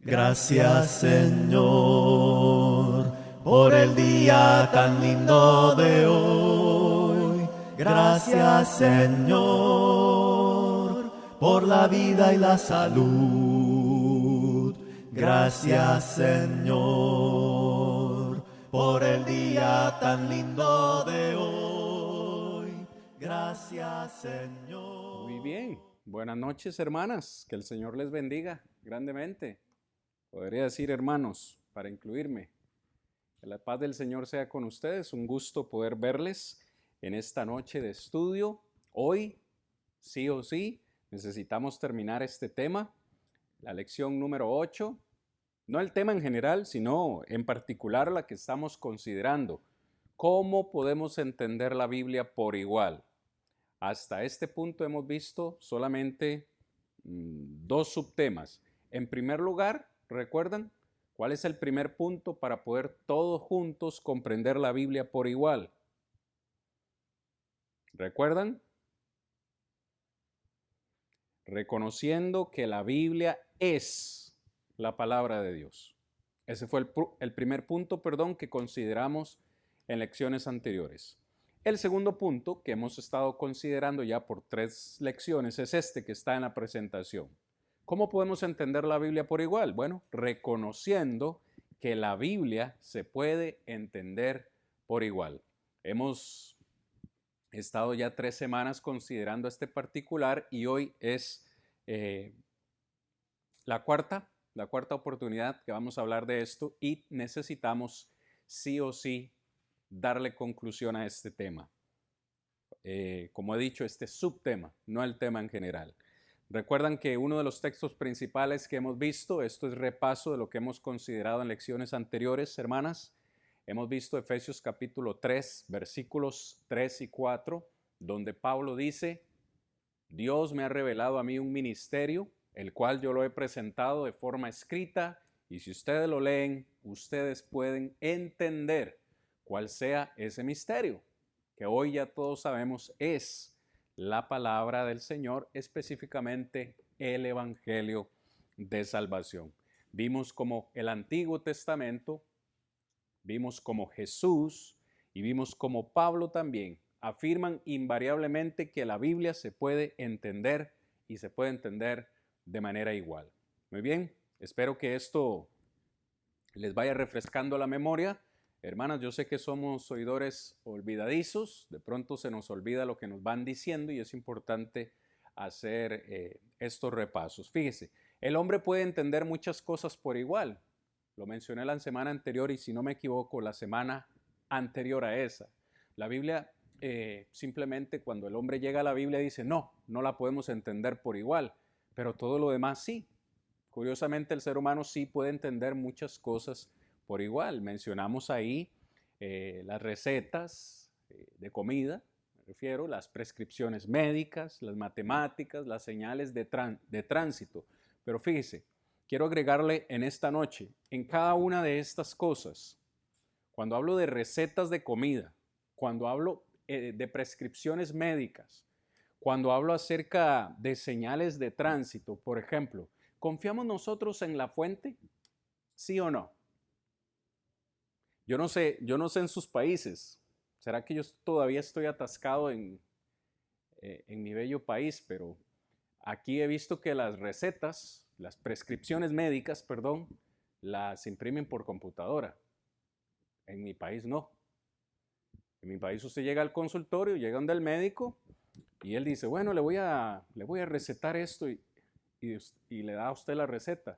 Gracias, Señor, por el día tan lindo de hoy. Gracias, Señor, por la vida y la salud. Gracias, Señor, por el día tan lindo de hoy. Gracias, Señor. Muy bien. Buenas noches, hermanas. Que el Señor les bendiga grandemente. Podría decir hermanos, para incluirme. Que la paz del Señor sea con ustedes. Un gusto poder verles en esta noche de estudio. Hoy, sí o sí, necesitamos terminar este tema. La lección número 8. No el tema en general, sino en particular la que estamos considerando. ¿Cómo podemos entender la Biblia por igual? Hasta este punto hemos visto solamente dos subtemas. En primer lugar, ¿recuerdan cuál es el primer punto para poder todos juntos comprender la Biblia por igual? ¿Recuerdan? Reconociendo que la Biblia es la palabra de Dios. Ese fue el primer punto, que consideramos en lecciones anteriores. El segundo punto que hemos estado considerando ya por 3 lecciones es este que está en la presentación. ¿Cómo podemos entender la Biblia por igual? Bueno, reconociendo que la Biblia se puede entender por igual. Hemos estado ya 3 semanas considerando este particular y hoy es la cuarta oportunidad que vamos a hablar de esto y necesitamos sí o sí darle conclusión a este tema. Como he dicho, este subtema, no el tema en general. Recuerdan que uno de los textos principales que hemos visto, esto es repaso de lo que hemos considerado en lecciones anteriores, hermanas. Hemos visto Efesios capítulo 3, versículos 3 y 4, donde Pablo dice: Dios me ha revelado a mí un ministerio, el cual yo lo he presentado de forma escrita, y si ustedes lo leen, ustedes pueden entender cuál sea ese misterio, que hoy ya todos sabemos es la palabra del Señor, específicamente el Evangelio de salvación. Vimos como el Antiguo Testamento, vimos como Jesús y vimos como Pablo también afirman invariablemente que la Biblia se puede entender y se puede entender de manera igual. Muy bien, espero que esto les vaya refrescando la memoria. Hermanas, yo sé que somos oidores olvidadizos, de pronto se nos olvida lo que nos van diciendo y es importante hacer estos repasos. Fíjese, el hombre puede entender muchas cosas por igual. Lo mencioné la semana anterior y si no me equivoco, la semana anterior a esa. La Biblia, simplemente cuando el hombre llega a la Biblia dice, no la podemos entender por igual, pero todo lo demás sí. Curiosamente, el ser humano sí puede entender muchas cosas por igual. Mencionamos ahí las recetas de comida, me refiero, las prescripciones médicas, las matemáticas, las señales de tránsito. Pero fíjese, quiero agregarle en esta noche, en cada una de estas cosas, cuando hablo de recetas de comida, cuando hablo de prescripciones médicas, cuando hablo acerca de señales de tránsito, por ejemplo, ¿confiamos nosotros en la fuente? ¿Sí o no? Yo no sé en sus países. ¿Será que yo todavía estoy atascado en mi bello país? Pero aquí he visto que las recetas, las prescripciones médicas, las imprimen por computadora. En mi país no. En mi país usted llega al consultorio, llega donde el médico y él dice, bueno, le voy a recetar esto y le da a usted la receta.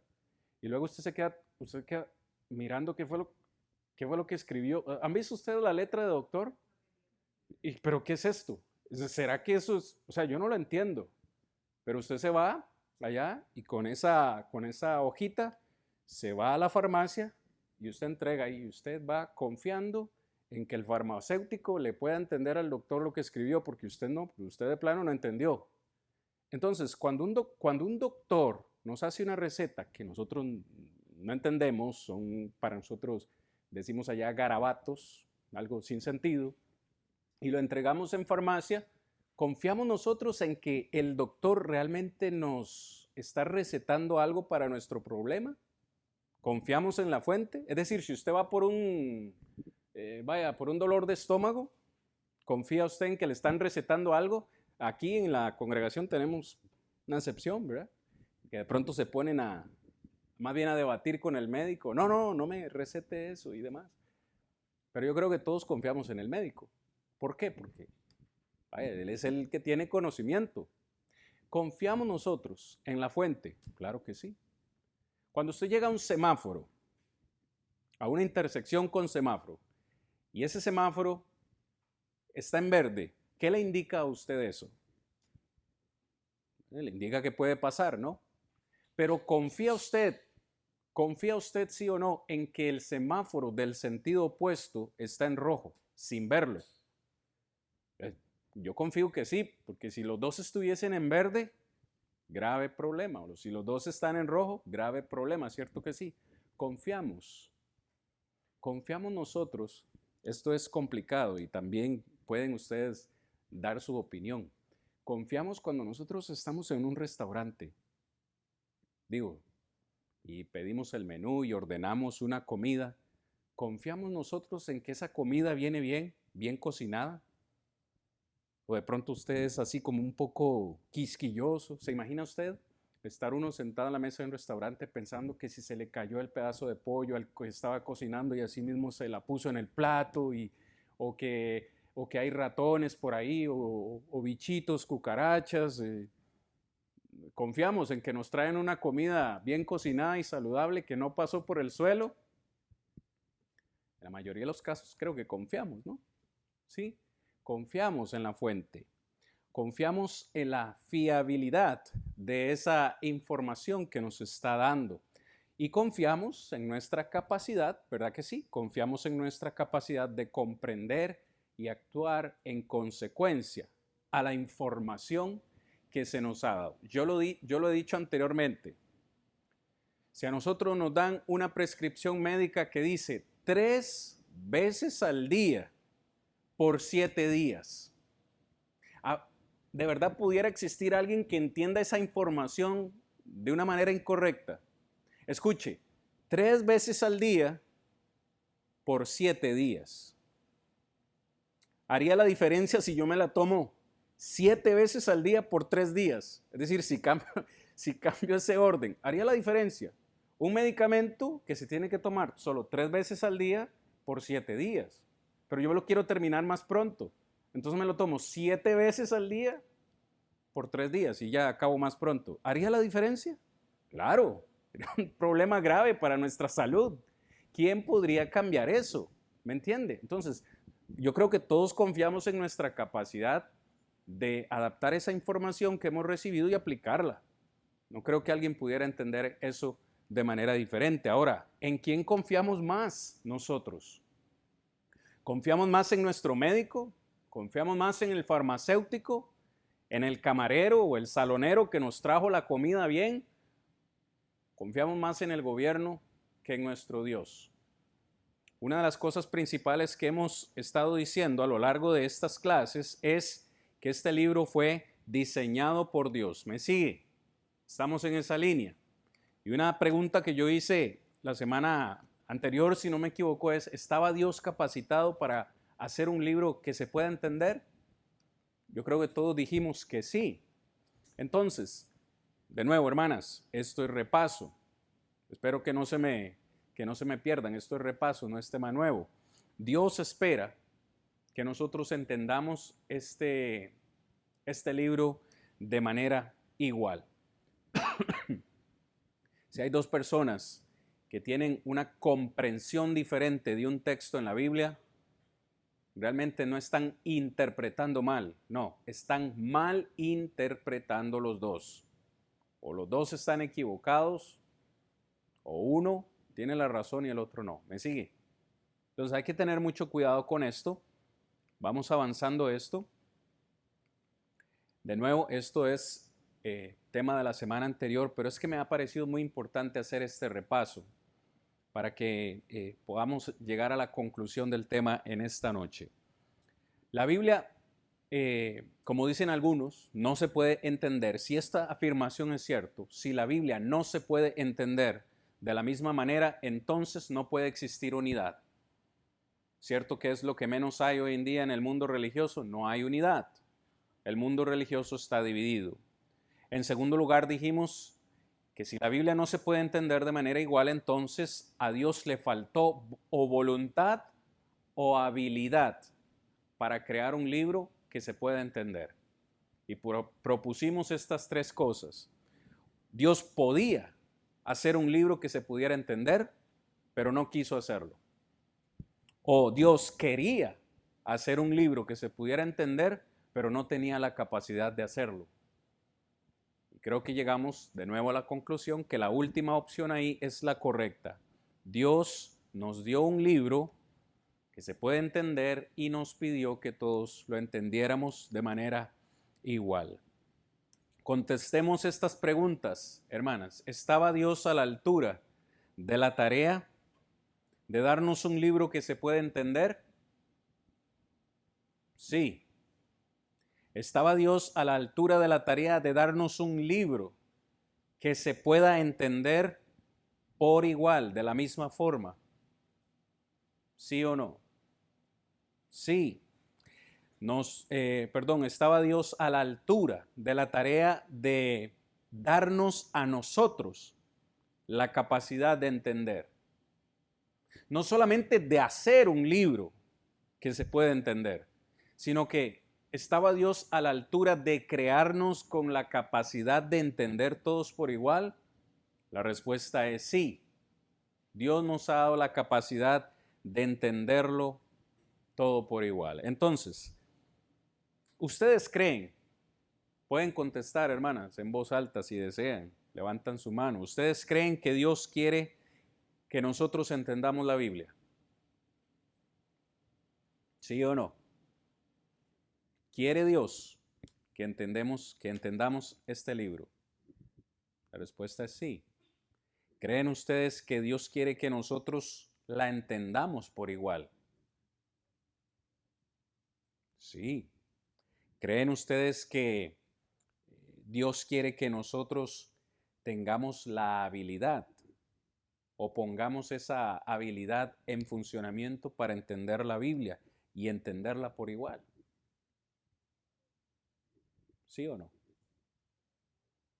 Y luego usted queda mirando qué fue lo que escribió. ¿Han visto ustedes la letra de doctor? ¿Pero qué es esto? ¿Será que eso es? O sea, yo no lo entiendo. Pero usted se va allá y con esa hojita se va a la farmacia y usted entrega y usted va confiando en que el farmacéutico le pueda entender al doctor lo que escribió, porque usted de plano no entendió. Entonces, cuando un doctor nos hace una receta que nosotros no entendemos, son para nosotros, decimos allá, garabatos, algo sin sentido, y lo entregamos en farmacia, ¿confiamos nosotros en que el doctor realmente nos está recetando algo para nuestro problema? ¿Confiamos en la fuente? Es decir, si usted va por por un dolor de estómago, ¿confía usted en que le están recetando algo? Aquí en la congregación tenemos una excepción, ¿verdad? Que de pronto se ponen más bien a debatir con el médico. No me recete eso y demás. Pero yo creo que todos confiamos en el médico. ¿Por qué? Porque él es el que tiene conocimiento. ¿Confiamos nosotros en la fuente? Claro que sí. Cuando usted llega a un semáforo, a una intersección con semáforo, y ese semáforo está en verde, ¿qué le indica a usted eso? Le indica que puede pasar, ¿no? Pero ¿confía usted sí o no en que el semáforo del sentido opuesto está en rojo, sin verlo? Yo confío que sí, porque si los dos estuviesen en verde, grave problema. O si los dos están en rojo, grave problema, ¿cierto que sí? Confiamos nosotros. Esto es complicado y también pueden ustedes dar su opinión. Confiamos cuando nosotros estamos en un restaurante, y pedimos el menú y ordenamos una comida. ¿Confiamos nosotros en que esa comida viene bien cocinada? O de pronto usted es así como un poco quisquilloso. ¿Se imagina usted estar uno sentado en la mesa de un restaurante pensando que si se le cayó el pedazo de pollo al que estaba cocinando y así mismo se la puso en el plato o que hay ratones por ahí o bichitos, cucarachas? Confiamos en que nos traen una comida bien cocinada y saludable que no pasó por el suelo. En la mayoría de los casos creo que confiamos, ¿no? Sí. Confiamos en la fuente, confiamos en la fiabilidad de esa información que nos está dando y confiamos en nuestra capacidad, ¿verdad que sí? Confiamos en nuestra capacidad de comprender y actuar en consecuencia a la información que se nos ha dado. Yo lo he dicho anteriormente. Si a nosotros nos dan una prescripción médica que dice 3 veces al día, por 7 días. ¿De verdad pudiera existir alguien que entienda esa información de una manera incorrecta? Escuche, 3 veces al día por 7 días. ¿Haría la diferencia si yo me la tomo 7 veces al día por 3 días? Es decir, si cambio ese orden, ¿haría la diferencia? Un medicamento que se tiene que tomar solo 3 veces al día por 7 días. Pero yo me lo quiero terminar más pronto. Entonces me lo tomo 7 veces al día por 3 días y ya acabo más pronto. ¿Haría la diferencia? Claro, sería un problema grave para nuestra salud. ¿Quién podría cambiar eso? ¿Me entiende? Entonces, yo creo que todos confiamos en nuestra capacidad de adaptar esa información que hemos recibido y aplicarla. No creo que alguien pudiera entender eso de manera diferente. Ahora, ¿en quién confiamos más nosotros? ¿Confiamos más en nuestro médico? ¿Confiamos más en el farmacéutico? ¿En el camarero o el salonero que nos trajo la comida bien? ¿Confiamos más en el gobierno que en nuestro Dios? Una de las cosas principales que hemos estado diciendo a lo largo de estas clases es que este libro fue diseñado por Dios. ¿Me sigue? Estamos en esa línea. Y una pregunta que yo hice la semana anterior, si no me equivoco, es: ¿estaba Dios capacitado para hacer un libro que se pueda entender? Yo creo que todos dijimos que sí. Entonces, de nuevo, hermanas, esto es repaso. Espero que no se me pierdan. Esto es repaso, no es tema nuevo. Dios espera que nosotros entendamos este libro de manera igual. Si hay dos personas que tienen una comprensión diferente de un texto en la Biblia, realmente no están interpretando mal, no, están mal interpretando los dos. O los dos están equivocados, o uno tiene la razón y el otro no. ¿Me sigue? Entonces hay que tener mucho cuidado con esto. Vamos avanzando esto. De nuevo, esto es tema de la semana anterior, pero es que me ha parecido muy importante hacer este repaso para que podamos llegar a la conclusión del tema en esta noche. La Biblia, como dicen algunos, no se puede entender. Si esta afirmación es cierta, si la Biblia no se puede entender de la misma manera, entonces no puede existir unidad. ¿Cierto que es lo que menos hay hoy en día en el mundo religioso? No hay unidad. El mundo religioso está dividido. En segundo lugar, dijimos que si la Biblia no se puede entender de manera igual, entonces a Dios le faltó o voluntad o habilidad para crear un libro que se pueda entender. Y propusimos estas tres cosas. Dios podía hacer un libro que se pudiera entender, pero no quiso hacerlo. O Dios quería hacer un libro que se pudiera entender, pero no tenía la capacidad de hacerlo. Y creo que llegamos de nuevo a la conclusión que la última opción ahí es la correcta. Dios nos dio un libro que se puede entender y nos pidió que todos lo entendiéramos de manera igual. Contestemos estas preguntas, hermanas. ¿Estaba Dios a la altura de la tarea de darnos un libro que se puede entender? Sí. ¿Estaba Dios a la altura de la tarea de darnos un libro que se pueda entender por igual, de la misma forma? ¿Sí o no? Sí. Estaba Dios a la altura de la tarea de darnos a nosotros la capacidad de entender. No solamente de hacer un libro que se puede entender, sino que estaba Dios a la altura de crearnos con la capacidad de entender todos por igual. La respuesta es sí. Dios nos ha dado la capacidad de entenderlo todo por igual. Entonces, ¿ustedes creen? Pueden contestar, hermanas, en voz alta si desean. Levantan su mano. ¿Ustedes creen que Dios quiere que nosotros entendamos la Biblia? ¿Sí o no? ¿Quiere Dios que entendamos este libro? La respuesta es sí. ¿Creen ustedes que Dios quiere que nosotros la entendamos por igual? Sí. ¿Creen ustedes que Dios quiere que nosotros tengamos la habilidad o pongamos esa habilidad en funcionamiento para entender la Biblia y entenderla por igual? ¿Sí o no?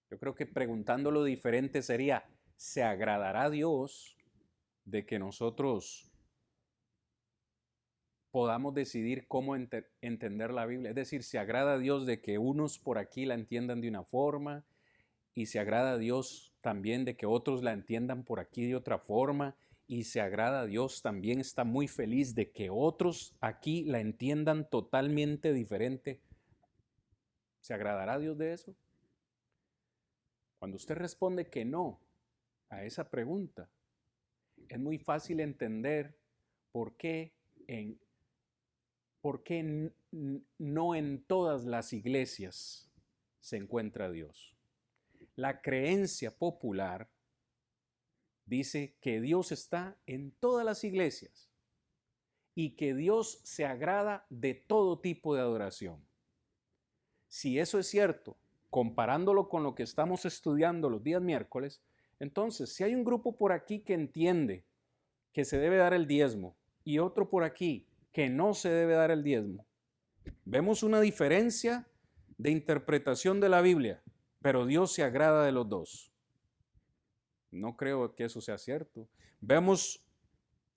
Yo creo que preguntándolo diferente sería, ¿se agradará a Dios de que nosotros podamos decidir cómo entender la Biblia? Es decir, ¿se agrada a Dios de que unos por aquí la entiendan de una forma y se agrada a Dios también de que otros la entiendan por aquí de otra forma y se agrada a Dios también, está muy feliz de que otros aquí la entiendan totalmente diferente? ¿Se agradará a Dios de eso? Cuando usted responde que no a esa pregunta, es muy fácil entender por qué no en todas las iglesias se encuentra Dios. La creencia popular dice que Dios está en todas las iglesias y que Dios se agrada de todo tipo de adoración. Si eso es cierto, comparándolo con lo que estamos estudiando los días miércoles, entonces si hay un grupo por aquí que entiende que se debe dar el diezmo y otro por aquí que no se debe dar el diezmo, vemos una diferencia de interpretación de la Biblia, pero Dios se agrada de los dos. No creo que eso sea cierto. Vemos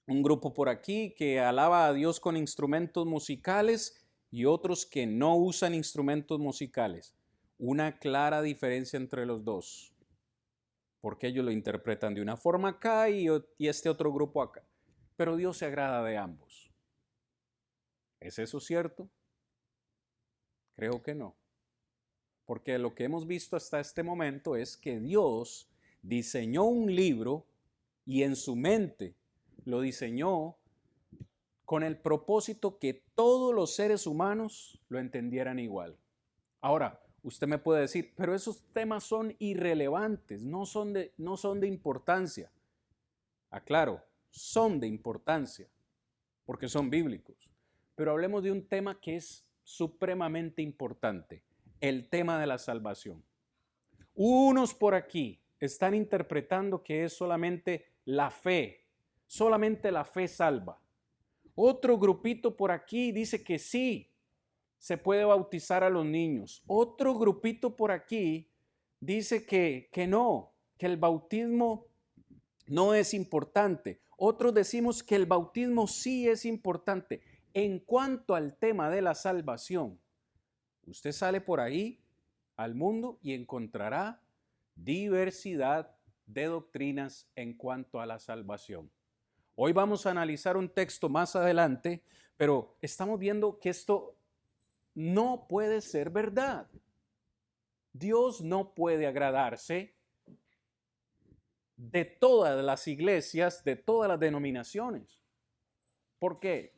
un grupo por aquí que alaba a Dios con instrumentos musicales y otros que no usan instrumentos musicales. Una clara diferencia entre los dos, porque ellos lo interpretan de una forma acá y este otro grupo acá. Pero Dios se agrada de ambos. ¿Es eso cierto? Creo que no. Porque lo que hemos visto hasta este momento es que Dios diseñó un libro y en su mente lo diseñó con el propósito que todos los seres humanos lo entendieran igual. Ahora, usted me puede decir, pero esos temas son irrelevantes, no son de importancia. Aclaro, son de importancia porque son bíblicos. Pero hablemos de un tema que es supremamente importante, el tema de la salvación. Unos por aquí están interpretando que es solamente la fe salva. Otro grupito por aquí dice que sí, se puede bautizar a los niños. Otro grupito por aquí dice que no, que el bautismo no es importante. Otros decimos que el bautismo sí es importante. En cuanto al tema de la salvación, usted sale por ahí al mundo y encontrará diversidad de doctrinas en cuanto a la salvación. Hoy vamos a analizar un texto más adelante, pero estamos viendo que esto no puede ser verdad. Dios no puede agradarse de todas las iglesias, de todas las denominaciones. ¿Por qué?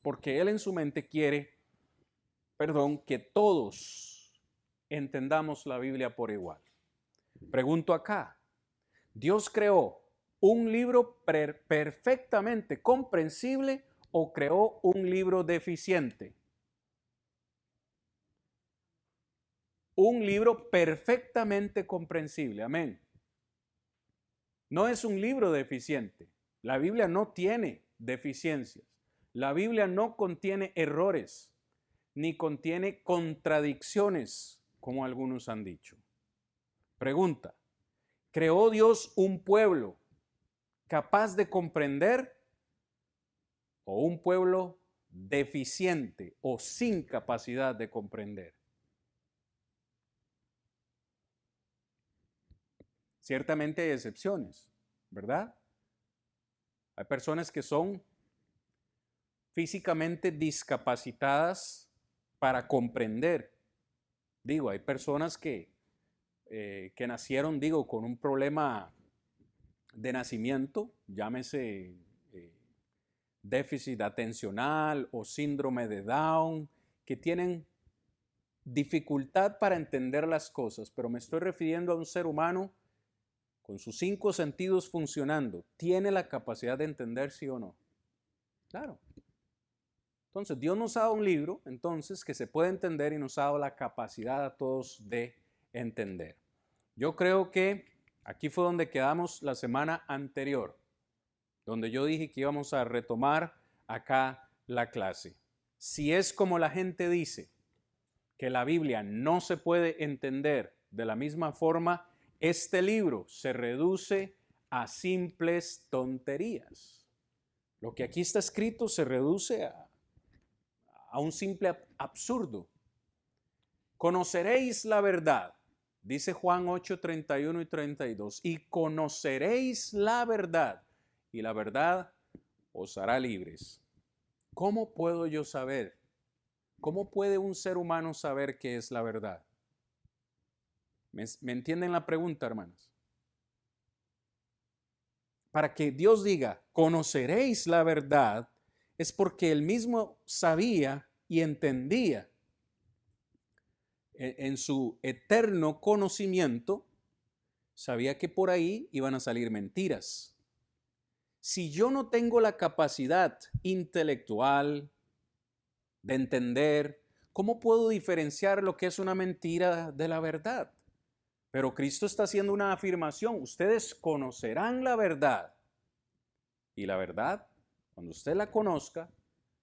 Porque Él en su mente quiere, que todos entendamos la Biblia por igual. Pregunto acá, ¿Dios creó un libro perfectamente comprensible o creó un libro deficiente? Un libro perfectamente comprensible, amén. No es un libro deficiente. La Biblia no tiene deficiencias. La Biblia no contiene errores, ni contiene contradicciones, como algunos han dicho. Pregunta, ¿creó Dios un pueblo capaz de comprender o un pueblo deficiente o sin capacidad de comprender? Ciertamente hay excepciones, ¿verdad? Hay personas que son físicamente discapacitadas para comprender. Digo, hay personas que nacieron, con un problema de nacimiento, llámese déficit atencional o síndrome de Down, que tienen dificultad para entender las cosas, pero me estoy refiriendo a un ser humano con sus 5 sentidos funcionando. ¿Tiene la capacidad de entender, sí o no? Claro. Entonces, Dios nos ha dado un libro, entonces, que se puede entender y nos ha dado la capacidad a todos de entender. Yo creo que aquí fue donde quedamos la semana anterior, donde yo dije que íbamos a retomar acá la clase. Si es como la gente dice, que la Biblia no se puede entender de la misma forma, este libro se reduce a simples tonterías. Lo que aquí está escrito se reduce a un simple absurdo. Conoceréis la verdad, dice Juan 8, 31 y 32, y conoceréis la verdad, y la verdad os hará libres. ¿Cómo puedo yo saber? ¿Cómo puede un ser humano saber qué es la verdad? ¿Me entienden la pregunta, hermanos? Para que Dios diga, conoceréis la verdad, es porque Él mismo sabía y entendía en su eterno conocimiento, sabía que por ahí iban a salir mentiras. Si yo no tengo la capacidad intelectual de entender, ¿cómo puedo diferenciar lo que es una mentira de la verdad? Pero Cristo está haciendo una afirmación, ustedes conocerán la verdad. Y la verdad, cuando usted la conozca,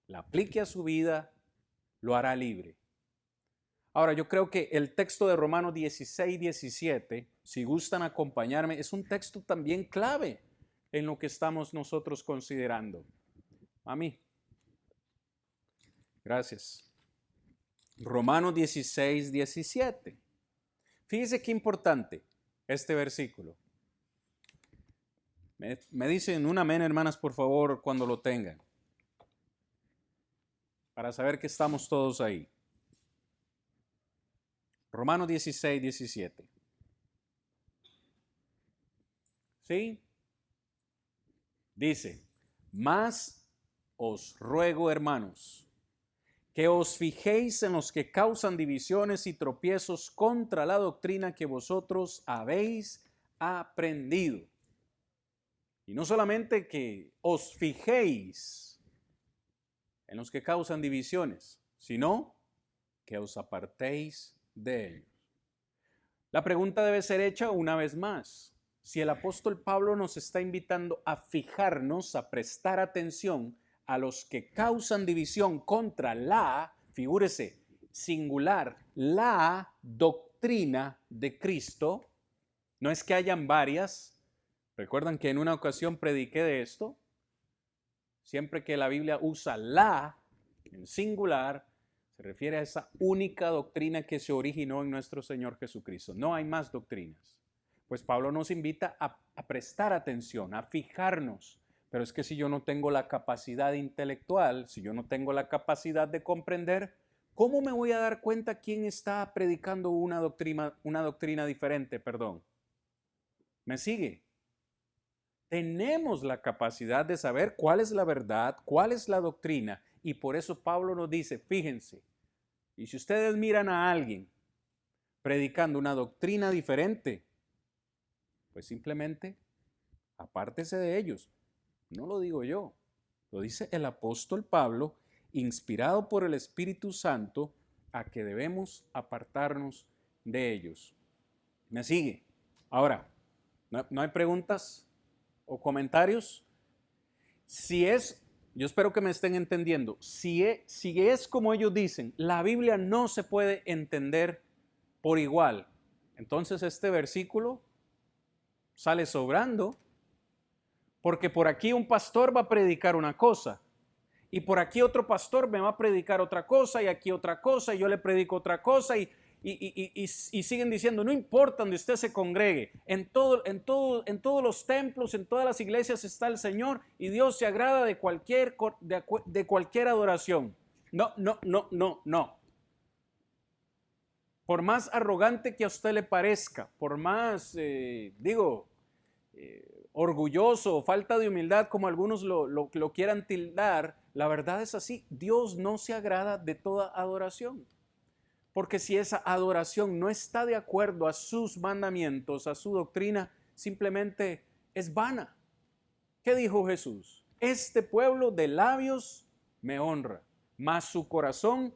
la aplique a su vida, lo hará libre. Ahora, yo creo que el texto de Romanos 16, 17, si gustan acompañarme, es un texto también clave en lo que estamos nosotros considerando. Mami, gracias. Romanos 16, 17. Fíjese qué importante este versículo. Me dicen un amén, hermanas, por favor, cuando lo tengan. Para saber que estamos todos ahí. Romanos 16, 17. ¿Sí? Dice, mas os ruego, hermanos, que os fijéis en los que causan divisiones y tropiezos contra la doctrina que vosotros habéis aprendido. Y no solamente que os fijéis en los que causan divisiones, sino que os apartéis de ellos. La pregunta debe ser hecha una vez más. Si el apóstol Pablo nos está invitando a fijarnos, a prestar atención a los que causan división contra la, figúrese, singular, la doctrina de Cristo, no es que hayan varias. ¿Recuerdan que en una ocasión prediqué de esto? Siempre que la Biblia usa la en singular, se refiere a esa única doctrina que se originó en nuestro Señor Jesucristo. No hay más doctrinas. Pues Pablo nos invita a prestar atención, a fijarnos. Pero es que si yo no tengo la capacidad intelectual, si yo no tengo la capacidad de comprender, ¿cómo me voy a dar cuenta quién está predicando una doctrina diferente? Perdón. ¿Me sigue? Tenemos la capacidad de saber cuál es la verdad, cuál es la doctrina. Y por eso Pablo nos dice, fíjense, y si ustedes miran a alguien predicando una doctrina diferente, pues simplemente apártese de ellos. No lo digo yo, lo dice el apóstol Pablo, inspirado por el Espíritu Santo, a que debemos apartarnos de ellos. ¿Me sigue? Ahora, ¿no hay preguntas o comentarios? Si es, yo espero que me estén entendiendo, si es como ellos dicen, la Biblia no se puede entender por igual, entonces este versículo sale sobrando, porque por aquí un pastor va a predicar una cosa, y por aquí otro pastor me va a predicar otra cosa, y aquí otra cosa, y yo le predico otra cosa, y siguen diciendo, no importa donde usted se congregue, en todos los templos, en todas las iglesias está el Señor, y Dios se agrada de cualquier adoración. No, no, no, no, no. Por más arrogante que a usted le parezca, por más, orgulloso o falta de humildad como algunos lo quieran tildar, la verdad es así, Dios no se agrada de toda adoración. Porque si esa adoración no está de acuerdo a sus mandamientos, a su doctrina, simplemente es vana. ¿Qué dijo Jesús? Este pueblo de labios me honra, mas su corazón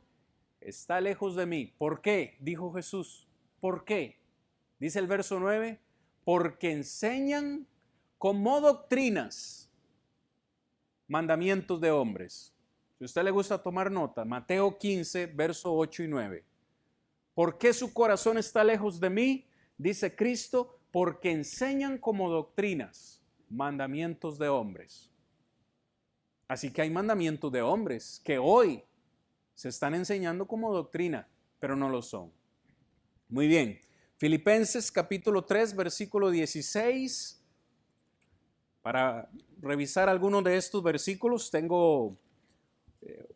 está lejos de mí. ¿Por qué? Dijo Jesús. ¿Por qué? Dice el verso 9, porque enseñan como doctrinas mandamientos de hombres. Si a usted le gusta tomar nota, Mateo 15, verso 8 y 9. ¿Por qué su corazón está lejos de mí? Dice Cristo, porque enseñan como doctrinas mandamientos de hombres. Así que hay mandamientos de hombres que hoy se están enseñando como doctrina, pero no lo son. Muy bien, Filipenses capítulo 3, versículo 16. Para revisar algunos de estos versículos, tengo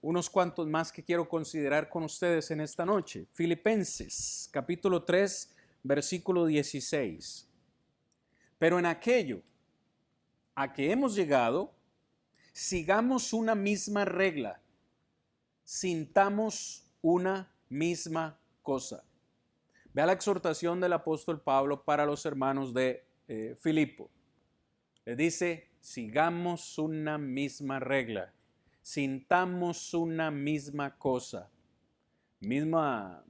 unos cuantos más que quiero considerar con ustedes en esta noche. Filipenses capítulo 3, versículo 16. Pero en aquello a que hemos llegado, sigamos una misma regla, sintamos una misma cosa. Vea la exhortación del apóstol Pablo para los hermanos de Filipo. Le dice, sigamos una misma regla, sintamos una misma cosa. Misma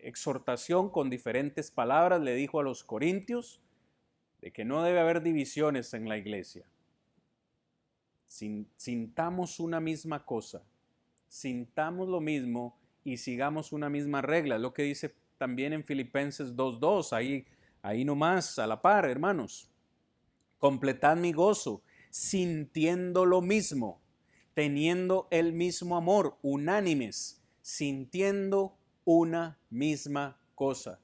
exhortación con diferentes palabras le dijo a los corintios de que no debe haber divisiones en la iglesia. Sintamos una misma cosa, sintamos lo mismo y sigamos una misma regla. Es lo que dice también en Filipenses 2:2, ahí nomás a la par, hermanos. Completad mi gozo, sintiendo lo mismo, teniendo el mismo amor, unánimes, sintiendo una misma cosa.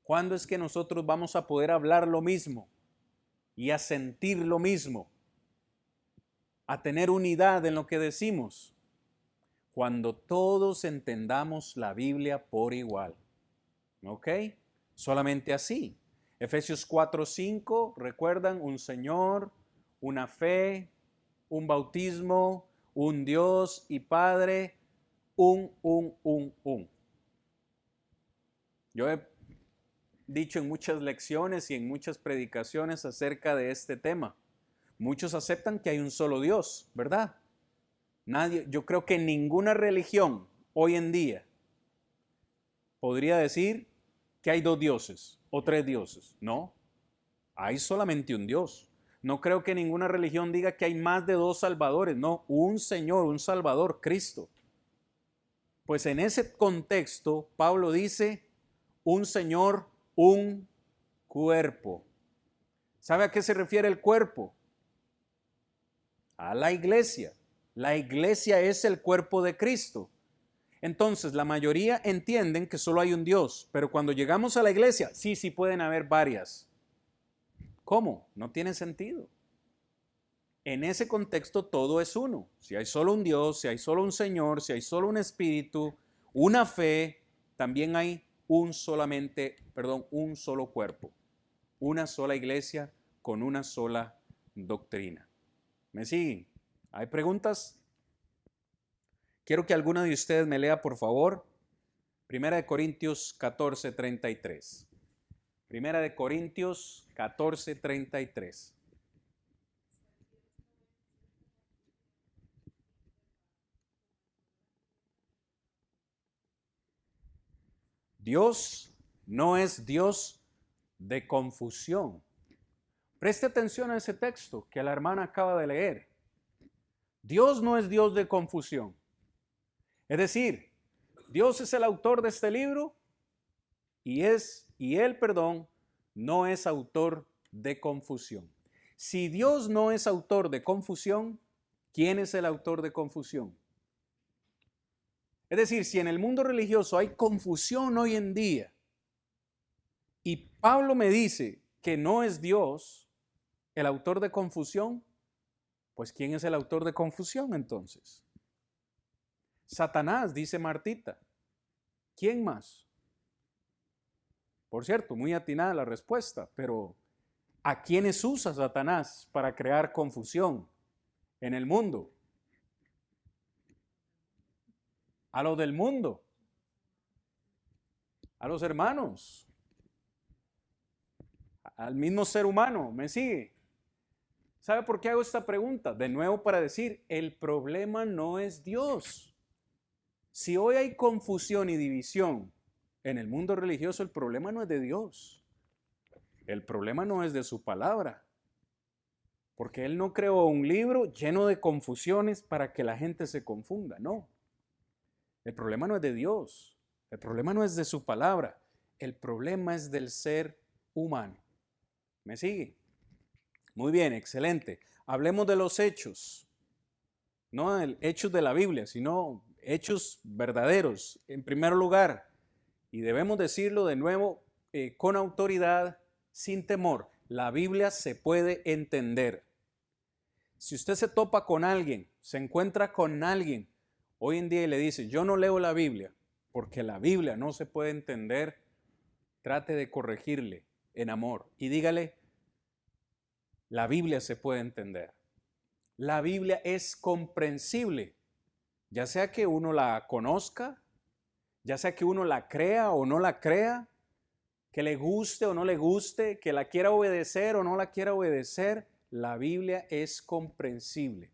¿Cuándo es que nosotros vamos a poder hablar lo mismo y a sentir lo mismo? A tener unidad en lo que decimos. Cuando todos entendamos la Biblia por igual. ¿Ok? Solamente así. Efesios 4:5, recuerdan, un Señor, una fe, un bautismo, un Dios y Padre, un. Yo he dicho en muchas lecciones y en muchas predicaciones acerca de este tema. Muchos aceptan que hay un solo Dios, ¿verdad? Yo creo que ninguna religión hoy en día podría decir que hay 2 dioses o 3 dioses. No. hay solamente un Dios. No creo que ninguna religión diga que hay más de dos salvadores. No, un Señor, un Salvador, Cristo. Pues en ese contexto, Pablo dice, un Señor, un cuerpo. ¿Sabe a qué se refiere el cuerpo? A la iglesia. La iglesia es el cuerpo de Cristo. Entonces, la mayoría entienden que solo hay un Dios, pero cuando llegamos a la iglesia, sí pueden haber varias. ¿Cómo? No tiene sentido. En ese contexto todo es uno. Si hay solo un Dios, si hay solo un Señor, si hay solo un Espíritu, una fe, también hay un solo cuerpo, una sola iglesia con una sola doctrina. ¿Me siguen? ¿Hay preguntas? Quiero que alguno de ustedes me lea, por favor, 1 Corintios 14:33. 1 Corintios 14:33. Dios no es Dios de confusión. Preste atención a ese texto que la hermana acaba de leer. Dios no es Dios de confusión. Es decir, Dios es el autor de este libro y Él, no es autor de confusión. Si Dios no es autor de confusión, ¿quién es el autor de confusión? Es decir, si en el mundo religioso hay confusión hoy en día y Pablo me dice que no es Dios el autor de confusión, pues ¿quién es el autor de confusión entonces? Satanás, dice Martita. ¿Quién más? Por cierto, muy atinada la respuesta, pero ¿a quiénes usa Satanás para crear confusión en el mundo? A lo del mundo, a los hermanos, al mismo ser humano. ¿Me sigue? ¿Sabe por qué hago esta pregunta? De nuevo para decir, el problema no es Dios. Si hoy hay confusión y división en el mundo religioso, el problema no es de Dios. El problema no es de su palabra. Porque Él no creó un libro lleno de confusiones para que la gente se confunda. No. El problema no es de Dios. El problema no es de su palabra. El problema es del ser humano. ¿Me sigue? Muy bien, excelente. Hablemos de los hechos. No hechos de la Biblia, sino hechos verdaderos. En primer lugar, y debemos decirlo de nuevo con autoridad, sin temor, la Biblia se puede entender. Si usted se topa con alguien, se encuentra con alguien hoy en día y le dice, yo no leo la Biblia, porque la Biblia no se puede entender, trate de corregirle en amor y dígale, la Biblia se puede entender. La Biblia es comprensible, ya sea que uno la conozca, ya sea que uno la crea o no la crea, que le guste o no le guste, que la quiera obedecer o no la quiera obedecer, la Biblia es comprensible.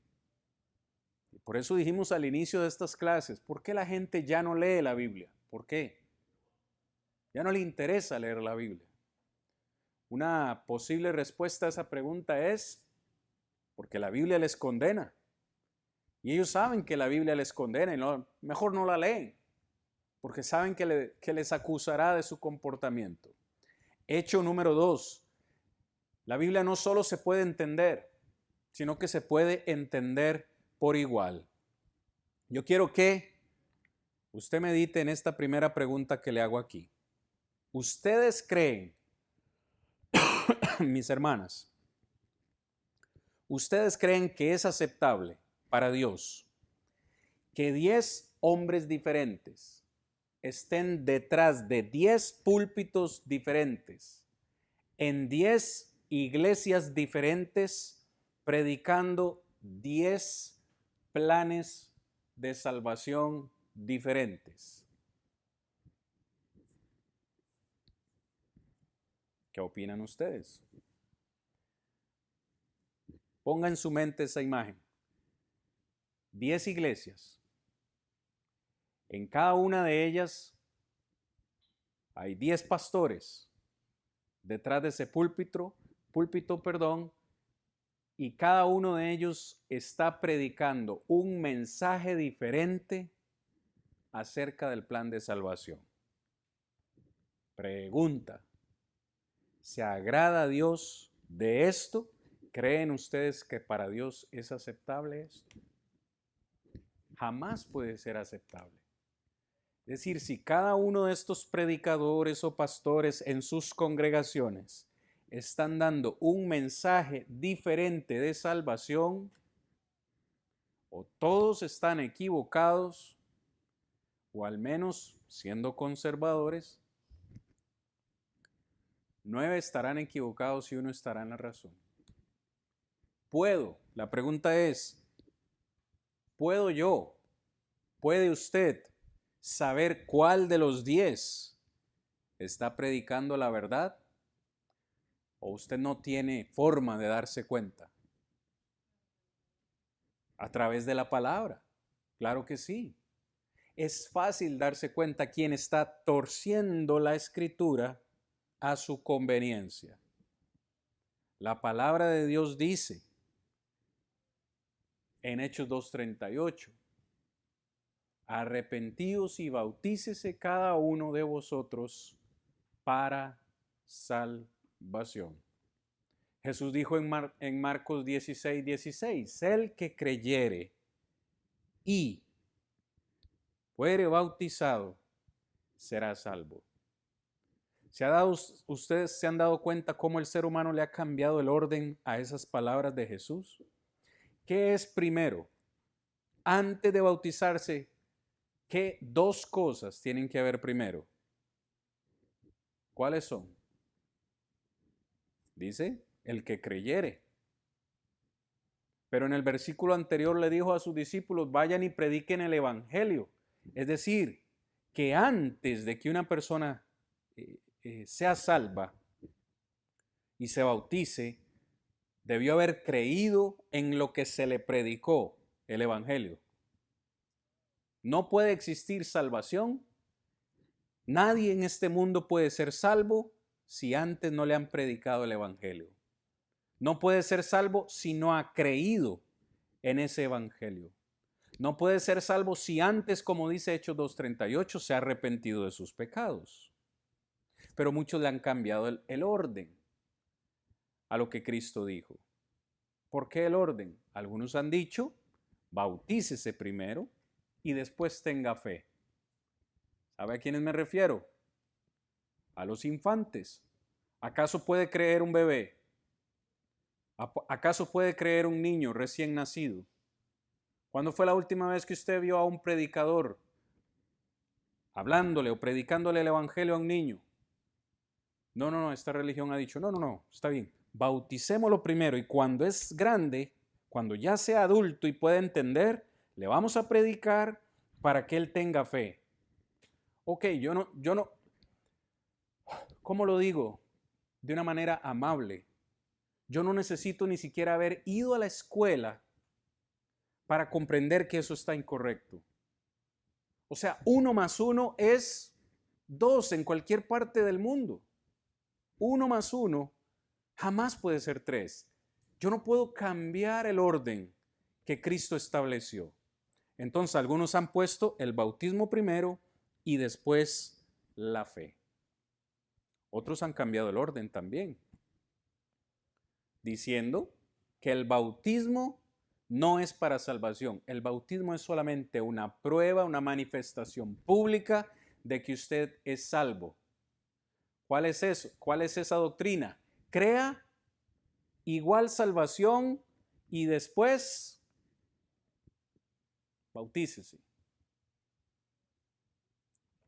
Y por eso dijimos al inicio de estas clases, ¿por qué la gente ya no lee la Biblia? ¿Por qué? Ya no le interesa leer la Biblia. Una posible respuesta a esa pregunta es porque la Biblia les condena. Y ellos saben que la Biblia les condena y mejor no la leen, porque saben que les acusará de su comportamiento. Hecho número 2. La Biblia no solo se puede entender, sino que se puede entender por igual. Yo quiero que usted medite en esta primera pregunta que le hago aquí. ¿Ustedes creen, mis hermanas, ustedes creen que es aceptable para Dios que 10 hombres diferentes estén detrás de 10 púlpitos diferentes, en 10 iglesias diferentes, predicando 10 planes de salvación diferentes? ¿Qué opinan ustedes? Ponga en su mente esa imagen. 10 iglesias. En cada una de ellas hay 10 pastores detrás de ese púlpito púlpito, perdón, y cada uno de ellos está predicando un mensaje diferente acerca del plan de salvación. Pregunta: ¿se agrada a Dios de esto? ¿Creen ustedes que para Dios es aceptable esto? Jamás puede ser aceptable. Es decir, si cada uno de estos predicadores o pastores en sus congregaciones están dando un mensaje diferente de salvación, o todos están equivocados, o al menos siendo conservadores, 9 estarán equivocados y 1 estará en la razón. La pregunta es, ¿puedo yo, puede usted saber cuál de los 10 está predicando la verdad? ¿O usted no tiene forma de darse cuenta? A través de la palabra. Claro que sí. Es fácil darse cuenta quién está torciendo la escritura a su conveniencia. La palabra de Dios dice en Hechos 2:38, arrepentíos y bautícese cada uno de vosotros para salvación. Jesús dijo en Marcos 16:16, el que creyere y fuere bautizado será salvo. ¿Ustedes se han dado cuenta cómo el ser humano le ha cambiado el orden a esas palabras de Jesús? ¿Qué es primero? Antes de bautizarse, ¿qué 2 cosas tienen que haber primero? ¿Cuáles son? Dice, el que creyere. Pero en el versículo anterior le dijo a sus discípulos, vayan y prediquen el evangelio. Es decir, que antes de que una persona sea salva y se bautice, debió haber creído en lo que se le predicó, el evangelio. No puede existir salvación. Nadie en este mundo puede ser salvo si antes no le han predicado el evangelio. No puede ser salvo si no ha creído en ese evangelio. No puede ser salvo si antes, como dice Hechos 2:38, se ha arrepentido de sus pecados. Pero muchos le han cambiado el orden a lo que Cristo dijo. ¿Por qué el orden? Algunos han dicho, bautícese primero y después tenga fe. ¿Sabe a quiénes me refiero? A los infantes. ¿Acaso puede creer un bebé? ¿Acaso puede creer un niño recién nacido? ¿Cuándo fue la última vez que usted vio a un predicador hablándole o predicándole el evangelio a un niño? No, esta religión ha dicho, no, está bien, bauticémoslo primero y cuando es grande, cuando ya sea adulto y pueda entender, le vamos a predicar para que él tenga fe. Ok, yo no, ¿cómo lo digo? De una manera amable. Yo no necesito ni siquiera haber ido a la escuela para comprender que eso está incorrecto. O sea, 1 más 1 es 2 en cualquier parte del mundo. 1 más 1 jamás puede ser 3. Yo no puedo cambiar el orden que Cristo estableció. Entonces, algunos han puesto el bautismo primero y después la fe. Otros han cambiado el orden también, diciendo que el bautismo no es para salvación. El bautismo es solamente una prueba, una manifestación pública de que usted es salvo. ¿Cuál es eso? ¿Cuál es esa doctrina? Crea, igual salvación y después bautícese.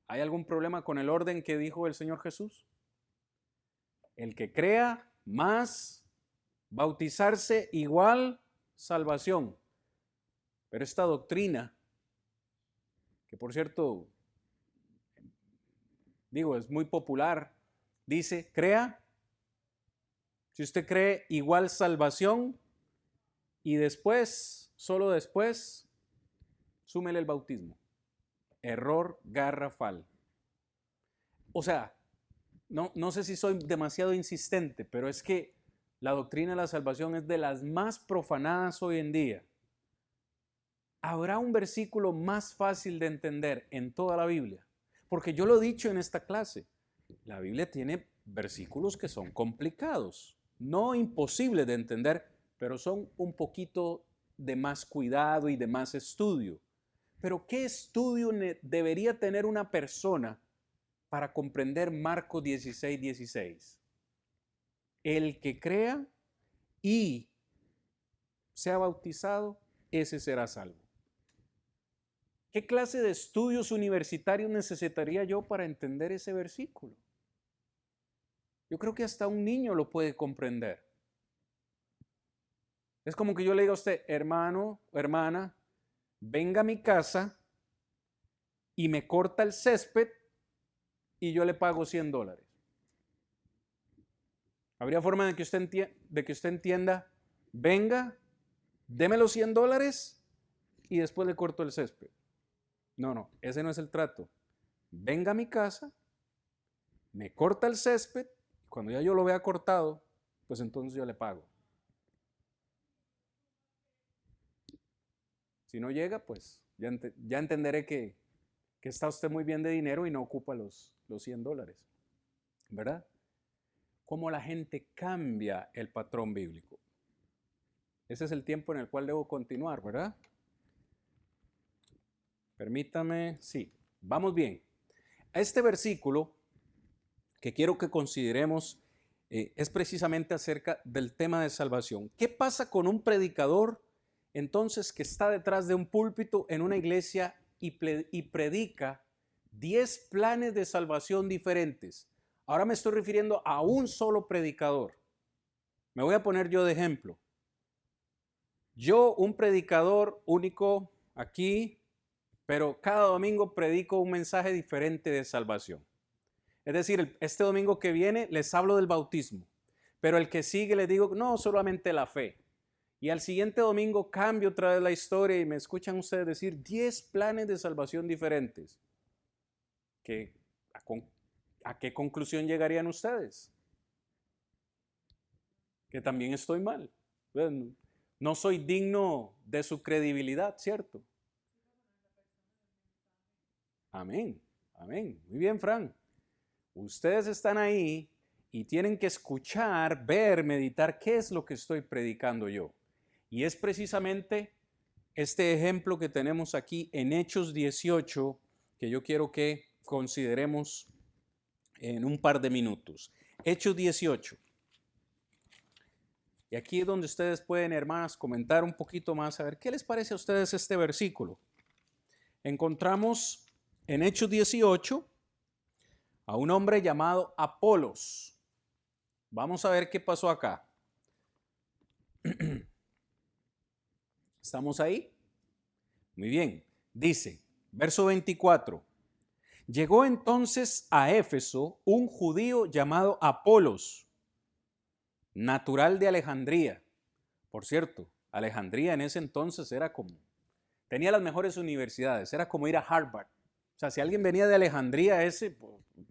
¿Hay algún problema con el orden que dijo el Señor Jesús? El que crea más bautizarse igual salvación. Pero esta doctrina, que por cierto, es muy popular, dice, crea, si usted cree igual salvación y después, solo después, súmele el bautismo. Error garrafal. O sea, no sé si soy demasiado insistente, pero es que la doctrina de la salvación es de las más profanadas hoy en día. ¿Habrá un versículo más fácil de entender en toda la Biblia? Porque yo lo he dicho en esta clase, la Biblia tiene versículos que son complicados, no imposibles de entender, pero son un poquito de más cuidado y de más estudio. Pero ¿qué estudio debería tener una persona para comprender Marcos 16:16? El que crea y sea bautizado, ese será salvo. ¿Qué clase de estudios universitarios necesitaría yo para entender ese versículo? Yo creo que hasta un niño lo puede comprender. Es como que yo le diga a usted, hermano o hermana, venga a mi casa y me corta el césped y yo le pago $100. ¿Habría forma de que usted entienda, venga, deme los $100 y después le corto el césped? No, ese no es el trato. Venga a mi casa, me corta el césped, cuando ya yo lo vea cortado, pues entonces yo le pago. Si no llega, pues ya entenderé que está usted muy bien de dinero y no ocupa los $100, ¿verdad? Cómo la gente cambia el patrón bíblico. Ese es el tiempo en el cual debo continuar, ¿verdad? Permítame, sí, vamos bien. Este versículo que quiero que consideremos es precisamente acerca del tema de salvación. ¿Qué pasa con un predicador entonces que está detrás de un púlpito en una iglesia y predica 10 planes de salvación diferentes? Ahora me estoy refiriendo a un solo predicador. Me voy a poner yo de ejemplo. Yo, un predicador único aquí, pero cada domingo predico un mensaje diferente de salvación. Es decir, este domingo que viene les hablo del bautismo, pero el que sigue les digo, no, solamente la fe. Y al siguiente domingo cambio otra vez la historia y me escuchan ustedes decir 10 planes de salvación diferentes. ¿A qué conclusión llegarían ustedes? Que también estoy mal. No soy digno de su credibilidad, ¿cierto? Amén, amén. Muy bien, Fran. Ustedes están ahí y tienen que escuchar, ver, meditar qué es lo que estoy predicando yo. Y es precisamente este ejemplo que tenemos aquí en Hechos 18 que yo quiero que consideremos en un par de minutos. Hechos 18. Y aquí es donde ustedes pueden, hermanas, comentar un poquito más, a ver qué les parece a ustedes este versículo. Encontramos en Hechos 18 a un hombre llamado Apolos. Vamos a ver qué pasó acá. ¿Estamos ahí? Muy bien. Dice, verso 24. Llegó entonces a Éfeso un judío llamado Apolos, natural de Alejandría. Por cierto, Alejandría en ese entonces tenía las mejores universidades, era como ir a Harvard. O sea, si alguien venía de Alejandría,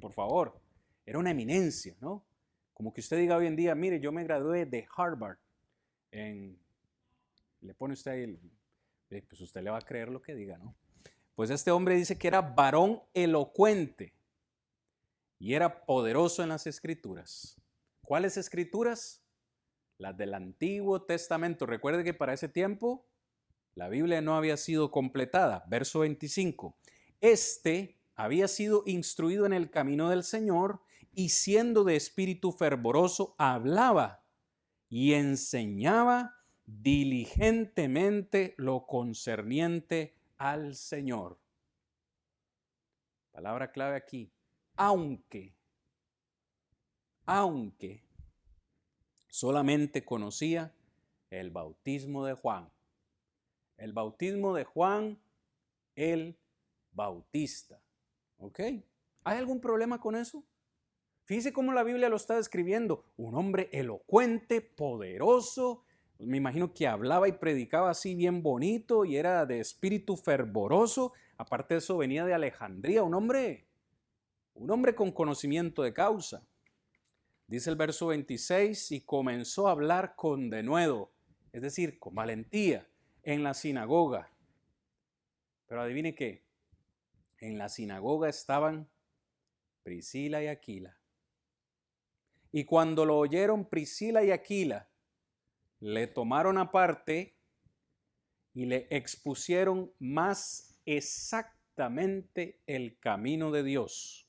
por favor, era una eminencia, ¿no? Como que usted diga hoy en día, mire, yo me gradué de Harvard. Le pone usted ahí, pues usted le va a creer lo que diga, ¿no? Pues este hombre dice que era varón elocuente y era poderoso en las escrituras. ¿Cuáles escrituras? Las del Antiguo Testamento. Recuerde que para ese tiempo la Biblia no había sido completada. Verso 25. Este había sido instruido en el camino del Señor y siendo de espíritu fervoroso hablaba y enseñaba diligentemente lo concerniente al Señor. Palabra clave aquí. Aunque solamente conocía el bautismo de Juan. El bautismo de Juan el Bautista. ¿Ok? ¿Hay algún problema con eso? Fíjese cómo la Biblia lo está describiendo. Un hombre elocuente, poderoso. Me imagino que hablaba y predicaba así bien bonito y era de espíritu fervoroso. Aparte de eso venía de Alejandría, un hombre con conocimiento de causa. Dice el verso 26, y comenzó a hablar con denuedo, es decir, con valentía, en la sinagoga. Pero adivine qué, en la sinagoga estaban Priscila y Aquila. Y cuando lo oyeron Priscila y Aquila, le tomaron aparte y le expusieron más exactamente el camino de Dios.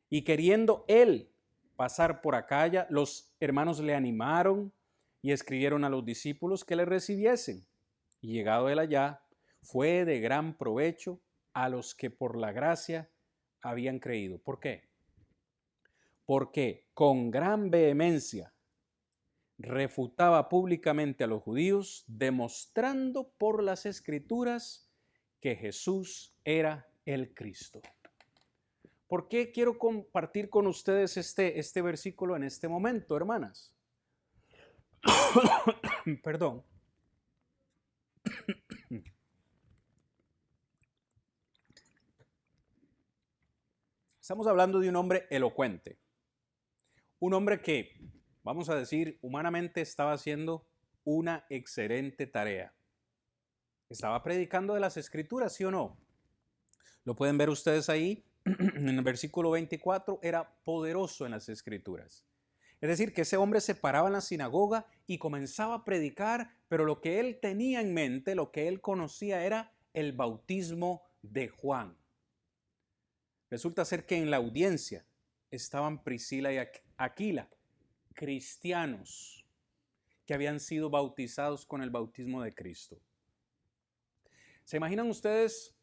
Y queriendo él pasar por Acaya, los hermanos le animaron y escribieron a los discípulos que le recibiesen. Y llegado él allá, fue de gran provecho a los que por la gracia habían creído. ¿Por qué? Porque con gran vehemencia refutaba públicamente a los judíos, demostrando por las Escrituras que Jesús era el Cristo. ¿Por qué quiero compartir con ustedes este versículo en este momento, hermanas? Perdón. Estamos hablando de un hombre elocuente. Un hombre que, vamos a decir, humanamente estaba haciendo una excelente tarea. Estaba predicando de las Escrituras, ¿sí o no? Lo pueden ver ustedes ahí. En el versículo 24, era poderoso en las Escrituras. Es decir, que ese hombre se paraba en la sinagoga y comenzaba a predicar, pero lo que él tenía en mente, lo que él conocía era el bautismo de Juan. Resulta ser que en la audiencia estaban Priscila y Aquila, cristianos que habían sido bautizados con el bautismo de Cristo. ¿Se imaginan ustedes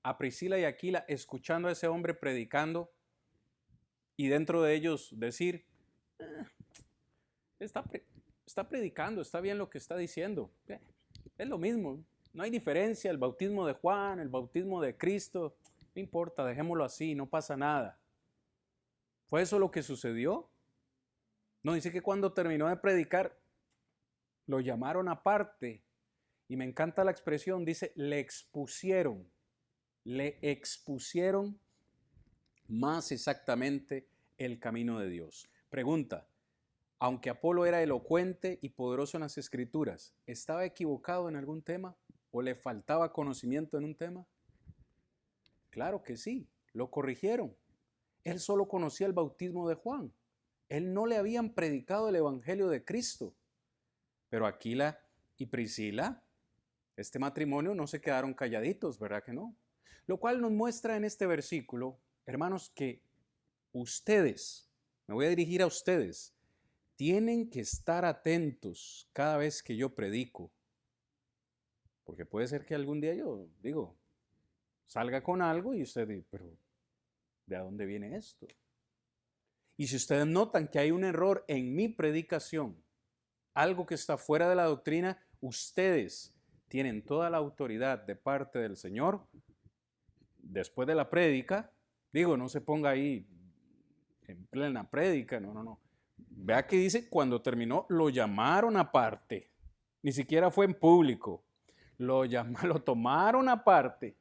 a Priscila y Aquila escuchando a ese hombre predicando y dentro de ellos decir, está predicando, está bien lo que está diciendo, es lo mismo, no hay diferencia, el bautismo de Juan, el bautismo de Cristo, no importa, dejémoslo así, no pasa nada? ¿Fue eso lo que sucedió? No, dice que cuando terminó de predicar, lo llamaron aparte, y me encanta la expresión, dice, le expusieron más exactamente el camino de Dios. Pregunta, aunque Apolo era elocuente y poderoso en las Escrituras, ¿estaba equivocado en algún tema o le faltaba conocimiento en un tema? Claro que sí, lo corrigieron. Él solo conocía el bautismo de Juan. Él no le habían predicado el evangelio de Cristo. Pero Aquila y Priscila, este matrimonio, no se quedaron calladitos, ¿verdad que no? Lo cual nos muestra en este versículo, hermanos, que ustedes, me voy a dirigir a ustedes, tienen que estar atentos cada vez que yo predico. Porque puede ser que algún día yo, salga con algo y usted dice, pero ¿de dónde viene esto? Y si ustedes notan que hay un error en mi predicación, algo que está fuera de la doctrina, ustedes tienen toda la autoridad de parte del Señor. Después de la prédica, no se ponga ahí en plena prédica, no. Vea que dice, cuando terminó, lo llamaron aparte. Ni siquiera fue en público. Lo tomaron aparte.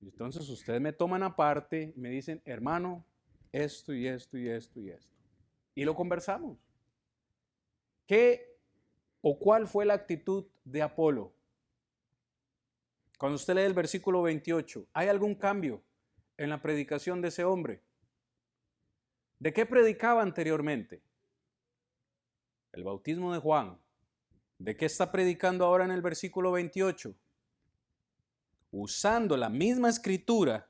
Entonces ustedes me toman aparte y me dicen, hermano, esto y esto y esto y esto. Y lo conversamos. ¿Qué o cuál fue la actitud de Apolo? Cuando usted lee el versículo 28, ¿hay algún cambio en la predicación de ese hombre? ¿De qué predicaba anteriormente? El bautismo de Juan. ¿De qué está predicando ahora en el versículo 28? Usando la misma escritura,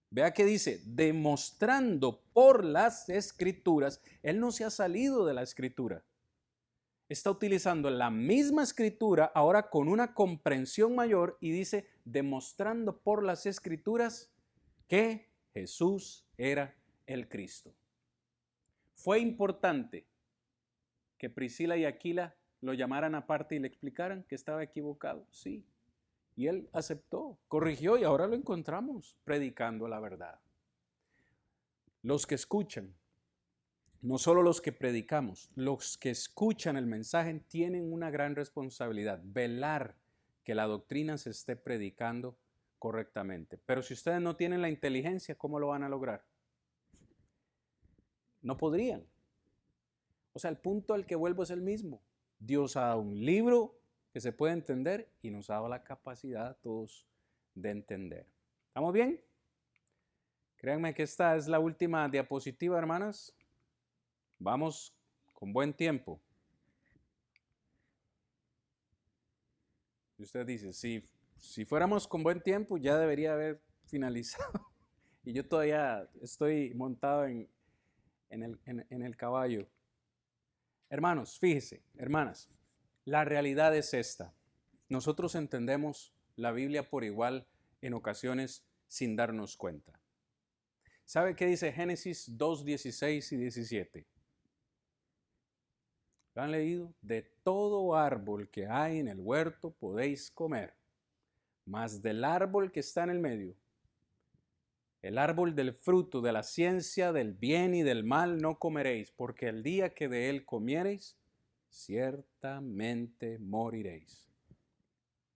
vea que dice, demostrando por las Escrituras. Él no se ha salido de la escritura. Está utilizando la misma escritura ahora con una comprensión mayor y dice, demostrando por las Escrituras que Jesús era el Cristo. Fue importante que Priscila y Aquila lo llamaran aparte y le explicaran que estaba equivocado. Sí. Y él aceptó, corrigió y ahora lo encontramos predicando la verdad. Los que escuchan, no solo los que predicamos, los que escuchan el mensaje tienen una gran responsabilidad, velar que la doctrina se esté predicando correctamente. Pero si ustedes no tienen la inteligencia, ¿cómo lo van a lograr? No podrían. O sea, el punto al que vuelvo es el mismo. Dios ha dado un libro que se puede entender y nos ha dado la capacidad a todos de entender. ¿Estamos bien? Créanme que esta es la última diapositiva, hermanas. Vamos con buen tiempo. Y usted dice, si fuéramos con buen tiempo ya debería haber finalizado. Y yo todavía estoy montado en el caballo. Hermanos, fíjese, hermanas, la realidad es esta. Nosotros entendemos la Biblia por igual en ocasiones sin darnos cuenta. ¿Sabe qué dice Génesis 2, 16 y 17? ¿Lo han leído? De todo árbol que hay en el huerto podéis comer, mas del árbol que está en el medio, el árbol del fruto de la ciencia del bien y del mal no comeréis, porque el día que de él comiereis, ciertamente moriréis.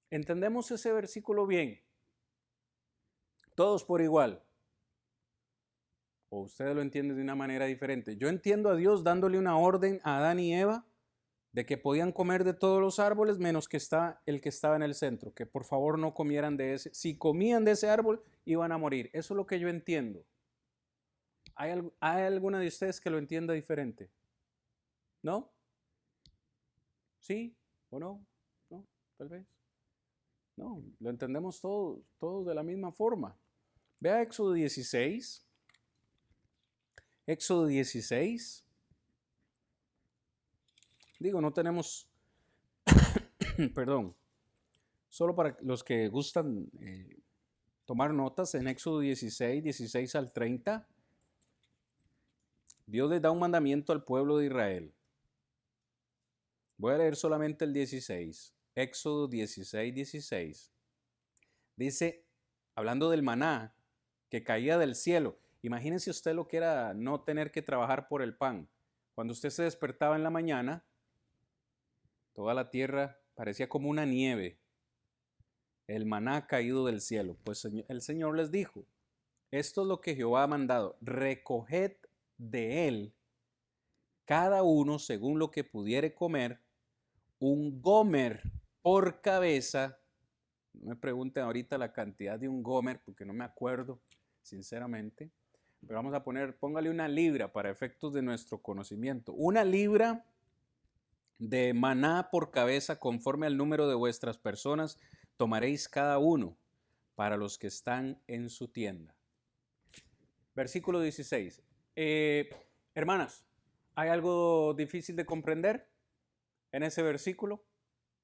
¿Entendemos ese versículo bien? Todos por igual. ¿O ustedes lo entienden de una manera diferente? Yo entiendo a Dios dándole una orden a Adán y Eva de que podían comer de todos los árboles menos que el que estaba en el centro, que por favor no comieran de ese. Si comían de ese árbol, iban a morir. Eso es lo que yo entiendo. ¿Hay alguna de ustedes que lo entienda diferente? ¿No? ¿Sí o no? ¿No? Tal vez. No, lo entendemos todos de la misma forma. Vea Éxodo 16. Éxodo 16. Digo, no tenemos, perdón, solo para los que gustan tomar notas, en Éxodo 16, 16 al 30, Dios les da un mandamiento al pueblo de Israel. Voy a leer solamente el 16. Éxodo 16, 16. Dice, hablando del maná que caía del cielo. Imagínense usted lo que era no tener que trabajar por el pan. Cuando usted se despertaba en la mañana, toda la tierra parecía como una nieve. El maná caído del cielo. Pues el Señor les dijo, esto es lo que Jehová ha mandado. Recoged de él cada uno según lo que pudiere comer, un gomer por cabeza. No me pregunten ahorita la cantidad de un gomer porque no me acuerdo, sinceramente. Pero vamos a póngale una libra para efectos de nuestro conocimiento. Una libra de maná por cabeza conforme al número de vuestras personas tomaréis cada uno para los que están en su tienda. Versículo 16. Hermanas, ¿hay algo difícil de comprender en ese versículo?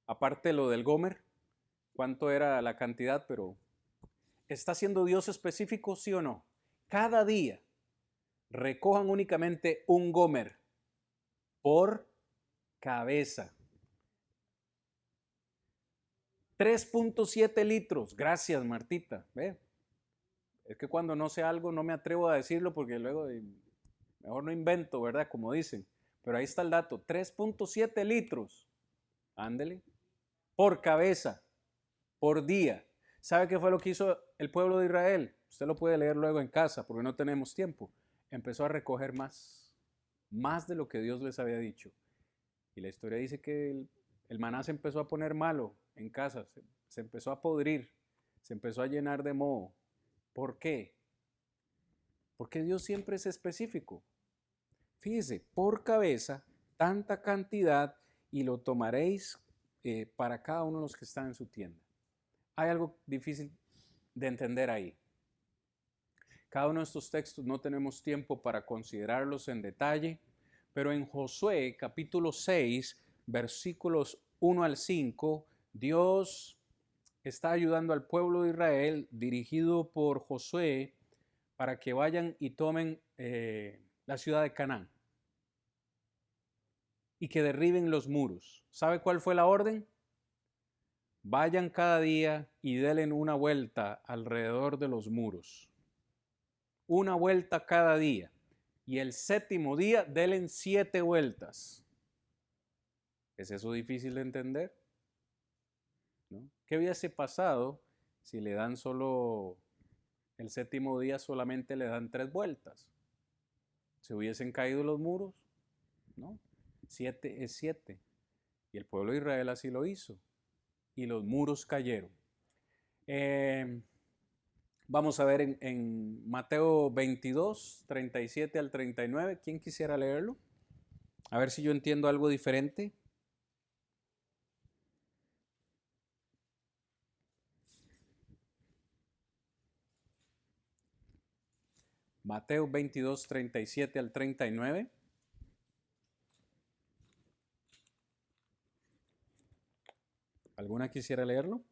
Aparte de lo del gomer, ¿cuánto era la cantidad? Pero ¿está siendo Dios específico, sí o no? Cada día recojan únicamente un gomer por cabeza. 3.7 litros. Gracias, Martita. ¿Ve? Es que cuando no sé algo no me atrevo a decirlo porque luego mejor no invento, ¿verdad? Como dicen. Pero ahí está el dato. 3.7 litros. Ándele. Por cabeza. Por día. ¿Sabe qué fue lo que hizo el pueblo de Israel? Usted lo puede leer luego en casa porque no tenemos tiempo. Empezó a recoger más. Más de lo que Dios les había dicho. Y la historia dice que el maná se empezó a poner malo en casa. Se empezó a podrir. Se empezó a llenar de moho. ¿Por qué? Porque Dios siempre es específico. Fíjese, por cabeza, tanta cantidad y lo tomaréis para cada uno de los que están en su tienda. Hay algo difícil de entender ahí. Cada uno de estos textos no tenemos tiempo para considerarlos en detalle, pero en Josué capítulo 6, versículos 1 al 5, Dios está ayudando al pueblo de Israel, dirigido por Josué, para que vayan y tomen la ciudad de Canaán y que derriben los muros. ¿Sabe cuál fue la orden? Vayan cada día y denle una vuelta alrededor de los muros. Una vuelta cada día. Y el séptimo día denle 7 vueltas. ¿Es eso difícil de entender? ¿No? ¿Qué hubiese pasado si le dan solo el séptimo día, solamente le dan 3 vueltas? ¿Se hubiesen caído los muros? ¿No? 7 es 7. Y el pueblo de Israel así lo hizo. Y los muros cayeron. Vamos a ver en Mateo 22, 37 al 39. ¿Quién quisiera leerlo? A ver si yo entiendo algo diferente. Mateo 22, 37 al 39. ¿Alguna quisiera leerlo?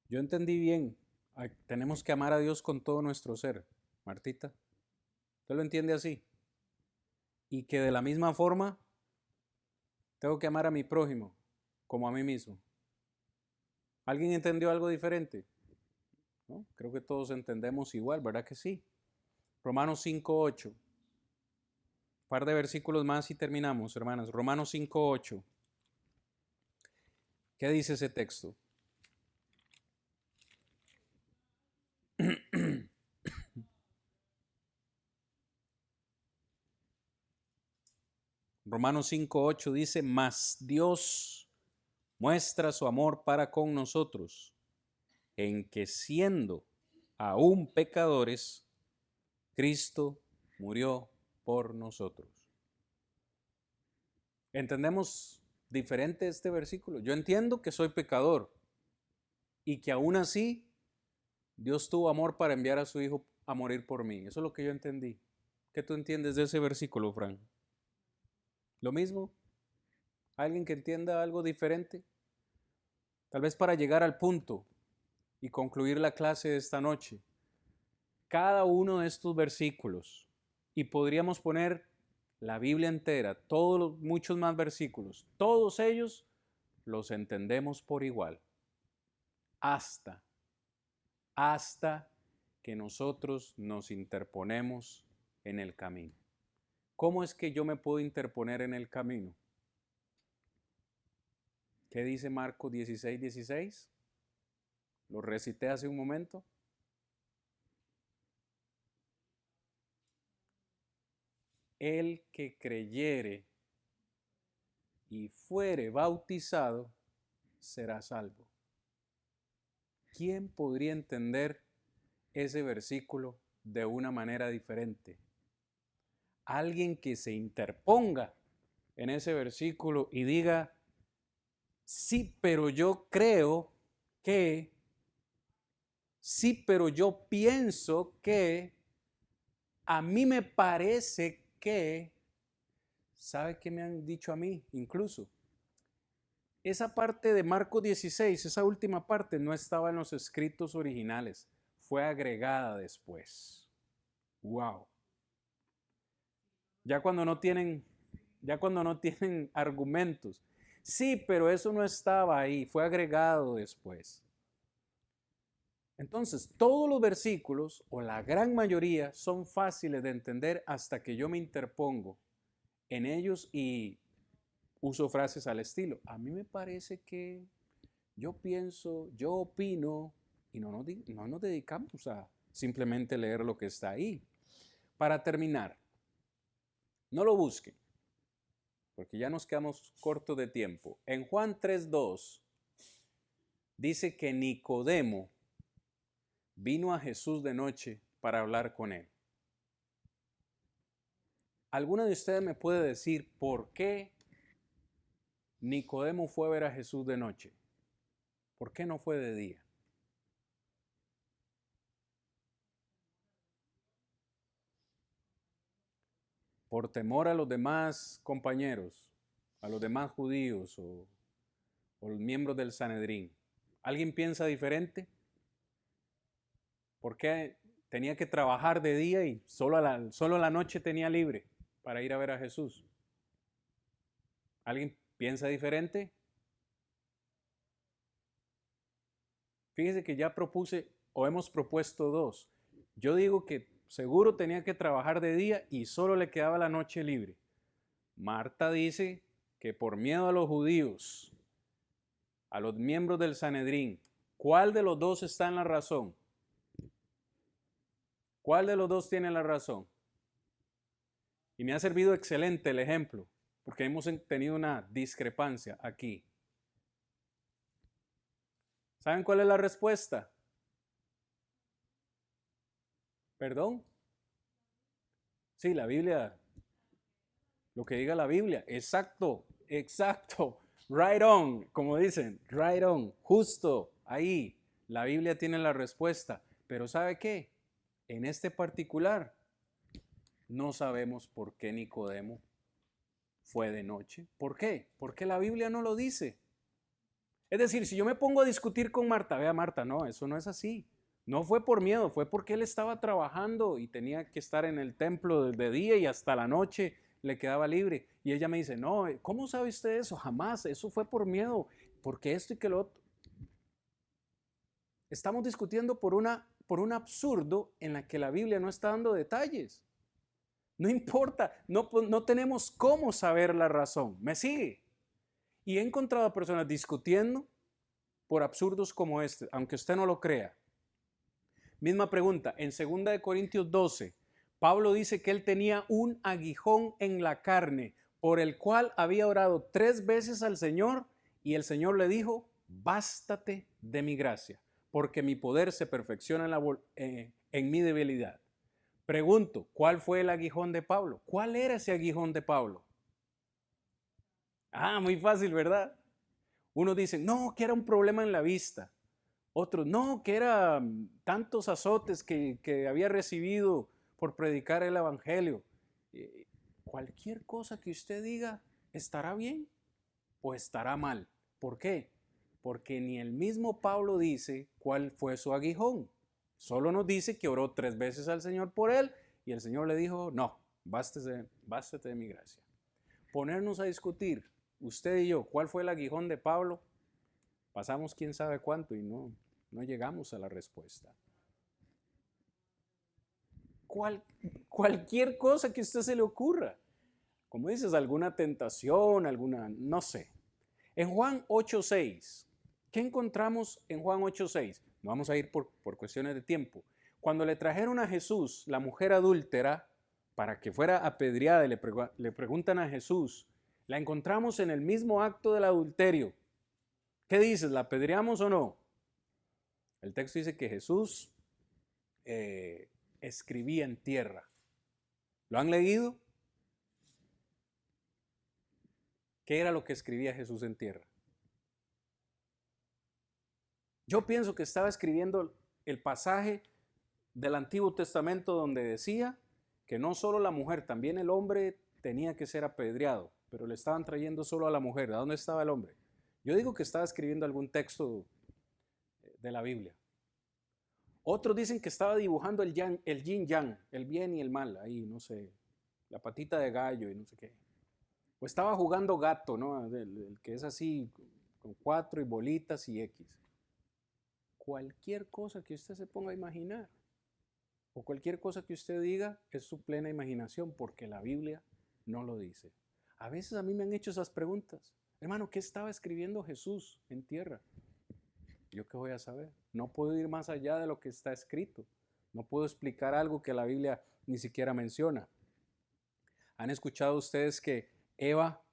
Yo entendí bien. Tenemos que amar a Dios con todo nuestro ser. Martita, ¿usted lo entiende así? Y que de la misma forma tengo que amar a mi prójimo como a mí mismo. ¿Alguien entendió algo diferente? ¿No? Creo que todos entendemos igual, ¿verdad que sí? Romanos 5:8. Un par de versículos más y terminamos, hermanas. Romanos 5:8. ¿Qué dice ese texto? Romanos 5:8 dice, mas Dios muestra su amor para con nosotros, en que siendo aún pecadores, Cristo murió por nosotros. ¿Entendemos diferente este versículo? Yo entiendo que soy pecador y que aún así Dios tuvo amor para enviar a su Hijo a morir por mí. Eso es lo que yo entendí. ¿Qué tú entiendes de ese versículo, Frank? ¿Lo mismo? ¿Alguien que entienda algo diferente? Tal vez para llegar al punto y concluir la clase de esta noche. Cada uno de estos versículos, y podríamos poner la Biblia entera, muchos más versículos, todos ellos los entendemos por igual. Hasta que nosotros nos interponemos en el camino. ¿Cómo es que yo me puedo interponer en el camino? ¿Qué dice Marcos 16, 16? Lo recité hace un momento. El que creyere y fuere bautizado será salvo. ¿Quién podría entender ese versículo de una manera diferente? Alguien que se interponga en ese versículo y diga, sí, pero yo creo que, sí, pero yo pienso que, a mí me parece que, ¿sabe qué me han dicho a mí incluso? Esa parte de Marcos 16, esa última parte no estaba en los escritos originales, fue agregada después. Wow. Ya cuando no tienen argumentos. Sí, pero eso no estaba ahí, fue agregado después. Entonces, todos los versículos, o la gran mayoría, son fáciles de entender hasta que yo me interpongo en ellos y uso frases al estilo. A mí me parece que yo pienso, yo opino, y no nos dedicamos a simplemente leer lo que está ahí. Para terminar, no lo busquen, porque ya nos quedamos cortos de tiempo. En Juan 3:2 dice que Nicodemo vino a Jesús de noche para hablar con él. ¿Alguno de ustedes me puede decir por qué Nicodemo fue a ver a Jesús de noche? ¿Por qué no fue de día? Por temor a los demás compañeros, a los demás judíos o los miembros del Sanedrín. ¿Alguien piensa diferente? ¿Por qué tenía que trabajar de día y solo la noche tenía libre para ir a ver a Jesús? ¿Alguien piensa diferente? Fíjese que ya propuse o hemos propuesto dos. Yo digo que seguro tenía que trabajar de día y solo le quedaba la noche libre. Marta dice que por miedo a los judíos, a los miembros del Sanedrín, ¿cuál de los dos está en la razón? ¿Cuál de los dos tiene la razón? Y me ha servido excelente el ejemplo, porque hemos tenido una discrepancia aquí. ¿Saben cuál es la respuesta? ¿Perdón? Sí, la Biblia, lo que diga la Biblia. Exacto, exacto. Right on, como dicen, right on, justo ahí. La Biblia tiene la respuesta. Pero ¿sabe qué? En este particular, no sabemos por qué Nicodemo fue de noche. ¿Por qué? Porque la Biblia no lo dice. Es decir, si yo me pongo a discutir con Marta, vea Marta, no, eso no es así. No fue por miedo, fue porque él estaba trabajando y tenía que estar en el templo de día y hasta la noche le quedaba libre. Y ella me dice, no, ¿cómo sabe usted eso? Jamás, eso fue por miedo, porque esto y que lo otro. Estamos discutiendo por un absurdo en la que la Biblia no está dando detalles. No importa, no tenemos cómo saber la razón. ¿Me sigue? Y he encontrado a personas discutiendo por absurdos como este, aunque usted no lo crea. Misma pregunta, en 2 Corintios 12, Pablo dice que él tenía un aguijón en la carne, por el cual había orado 3 veces al Señor, y el Señor le dijo, bástate de mi gracia, porque mi poder se perfecciona en mi debilidad. Pregunto, ¿cuál fue el aguijón de Pablo? ¿Cuál era ese aguijón de Pablo? Ah, muy fácil, ¿verdad? Unos dicen, no, que era un problema en la vista. Otros, no, que era tantos azotes que había recibido por predicar el evangelio. Cualquier cosa que usted diga, ¿estará bien o estará mal? ¿Por qué? Porque ni el mismo Pablo dice cuál fue su aguijón. Solo nos dice que oró 3 veces al Señor por él y el Señor le dijo, no, bástate de mi gracia. Ponernos a discutir, usted y yo, cuál fue el aguijón de Pablo, pasamos quién sabe cuánto y no llegamos a la respuesta. Cualquier cosa que a usted se le ocurra. Como dices, alguna tentación, no sé. En Juan 8:6, ¿qué encontramos en Juan 8:6? No vamos a ir por cuestiones de tiempo. Cuando le trajeron a Jesús, la mujer adúltera, para que fuera apedreada, y le preguntan a Jesús, la encontramos en el mismo acto del adulterio. ¿Qué dices? ¿La apedreamos o no? El texto dice que Jesús escribía en tierra. ¿Lo han leído? ¿Qué era lo que escribía Jesús en tierra? Yo pienso que estaba escribiendo el pasaje del Antiguo Testamento donde decía que no solo la mujer, también el hombre tenía que ser apedreado, pero le estaban trayendo solo a la mujer. ¿A dónde estaba el hombre? Yo digo que estaba escribiendo algún texto de la Biblia. Otros dicen que estaba dibujando el yin yang, el bien y el mal, ahí, no sé, la patita de gallo y no sé qué. O estaba jugando gato, ¿no? El que es así, con 4 y bolitas y X. Cualquier cosa que usted se ponga a imaginar, o cualquier cosa que usted diga, es su plena imaginación, porque la Biblia no lo dice. A veces a mí me han hecho esas preguntas. Hermano, ¿qué estaba escribiendo Jesús en tierra? ¿Yo qué voy a saber? No puedo ir más allá de lo que está escrito. No puedo explicar algo que la Biblia ni siquiera menciona. ¿Han escuchado ustedes que Eva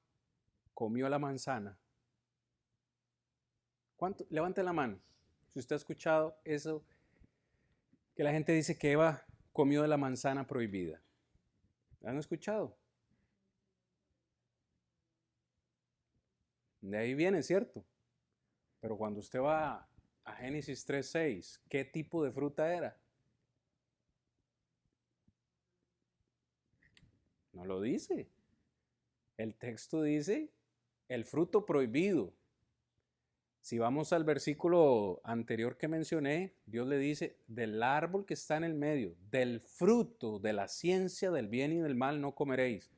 comió la manzana? ¿Cuánto? Levanten la mano. Si usted ha escuchado eso, que la gente dice que Eva comió de la manzana prohibida. ¿Han escuchado? De ahí viene, ¿cierto? Pero cuando usted va a Génesis 3:6, ¿qué tipo de fruta era? No lo dice. El texto dice el fruto prohibido. Si vamos al versículo anterior que mencioné, Dios le dice, del árbol que está en el medio, del fruto de la ciencia del bien y del mal no comeréis.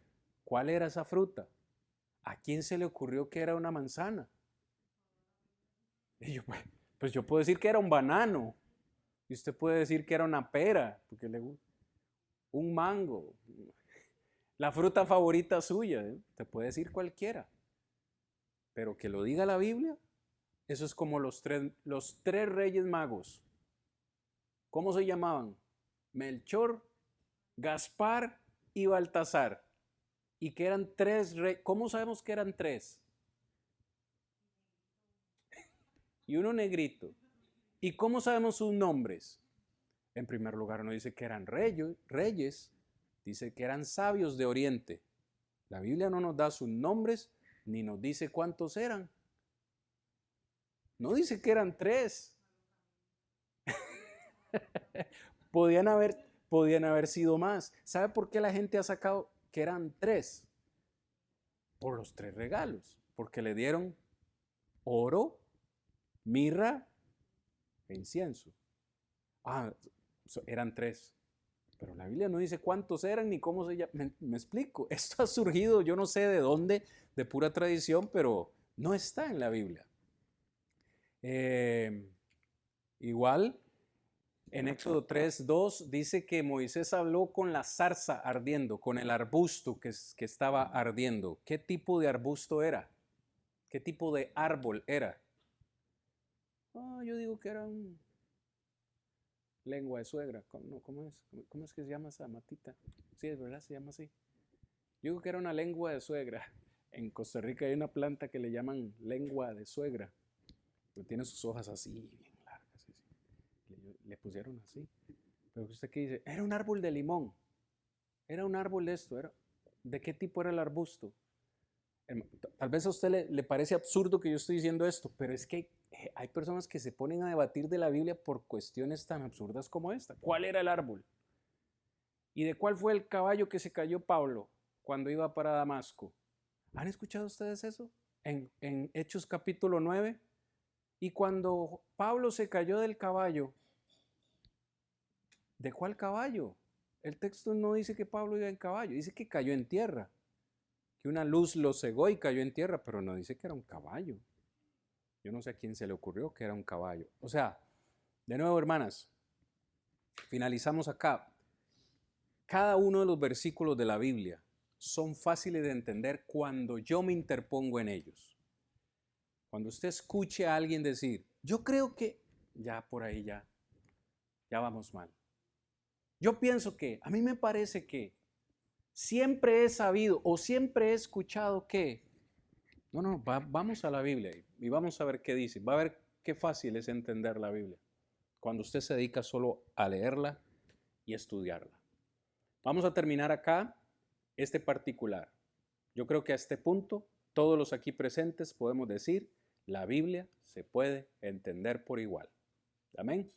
¿Cuál era esa fruta? ¿A quién se le ocurrió que era una manzana? Y yo, pues yo puedo decir que era un banano, Y usted puede decir que era una pera, porque le gusta. Un mango. La fruta favorita suya, ¿eh? Te puede decir cualquiera. Pero que lo diga la Biblia, eso es como los tres reyes magos. ¿Cómo se llamaban? Melchor, Gaspar y Baltasar. Y que eran tres reyes. ¿Cómo sabemos que eran tres? Y uno negrito. ¿Y cómo sabemos sus nombres? En primer lugar, no dice que eran reyes, dice que eran sabios de Oriente. La Biblia no nos da sus nombres ni nos dice cuántos eran. No dice que eran tres. podían haber sido más. ¿Sabe por qué la gente ha sacado que eran tres? Por los tres regalos. Porque le dieron oro, mirra e incienso. Eran tres. Pero la Biblia no dice cuántos eran ni cómo se llaman. Me explico. Esto ha surgido, yo no sé de dónde, de pura tradición, pero no está en la Biblia. Igual, en Éxodo 3:2 dice que Moisés habló con la zarza ardiendo, con el arbusto que estaba ardiendo. ¿Qué tipo de arbusto era? ¿Qué tipo de árbol era? Yo digo que era un lengua de suegra. ¿Cómo es que se llama esa matita? Sí, es verdad, se llama así. Yo digo que era una lengua de suegra. En Costa Rica hay una planta que le llaman lengua de suegra. Pero tiene sus hojas así, bien largas. Así. Le pusieron así. Pero usted qué dice, era un árbol de limón. Era un árbol de esto. ¿De qué tipo era el arbusto? Tal vez a usted le parece absurdo que yo estoy diciendo esto, pero es que hay personas que se ponen a debatir de la Biblia por cuestiones tan absurdas como esta. ¿Cuál era el árbol? ¿Y de cuál fue el caballo que se cayó Pablo cuando iba para Damasco? ¿Han escuchado ustedes eso? En Hechos capítulo 9. Y cuando Pablo se cayó del caballo, ¿de cuál caballo? El texto no dice que Pablo iba en caballo, dice que cayó en tierra. Que una luz lo cegó y cayó en tierra, pero no dice que era un caballo. Yo no sé a quién se le ocurrió que era un caballo. O sea, de nuevo, hermanas, finalizamos acá. Cada uno de los versículos de la Biblia son fáciles de entender cuando yo me interpongo en ellos. Cuando usted escuche a alguien decir, yo creo que, ya por ahí ya vamos mal. Yo pienso que, a mí me parece que, siempre he sabido o siempre he escuchado que. No, vamos a la Biblia y vamos a ver qué dice. Va a ver qué fácil es entender la Biblia cuando usted se dedica solo a leerla y estudiarla. Vamos a terminar acá este particular. Yo creo que a este punto todos los aquí presentes podemos decir, la Biblia se puede entender por igual. Amén.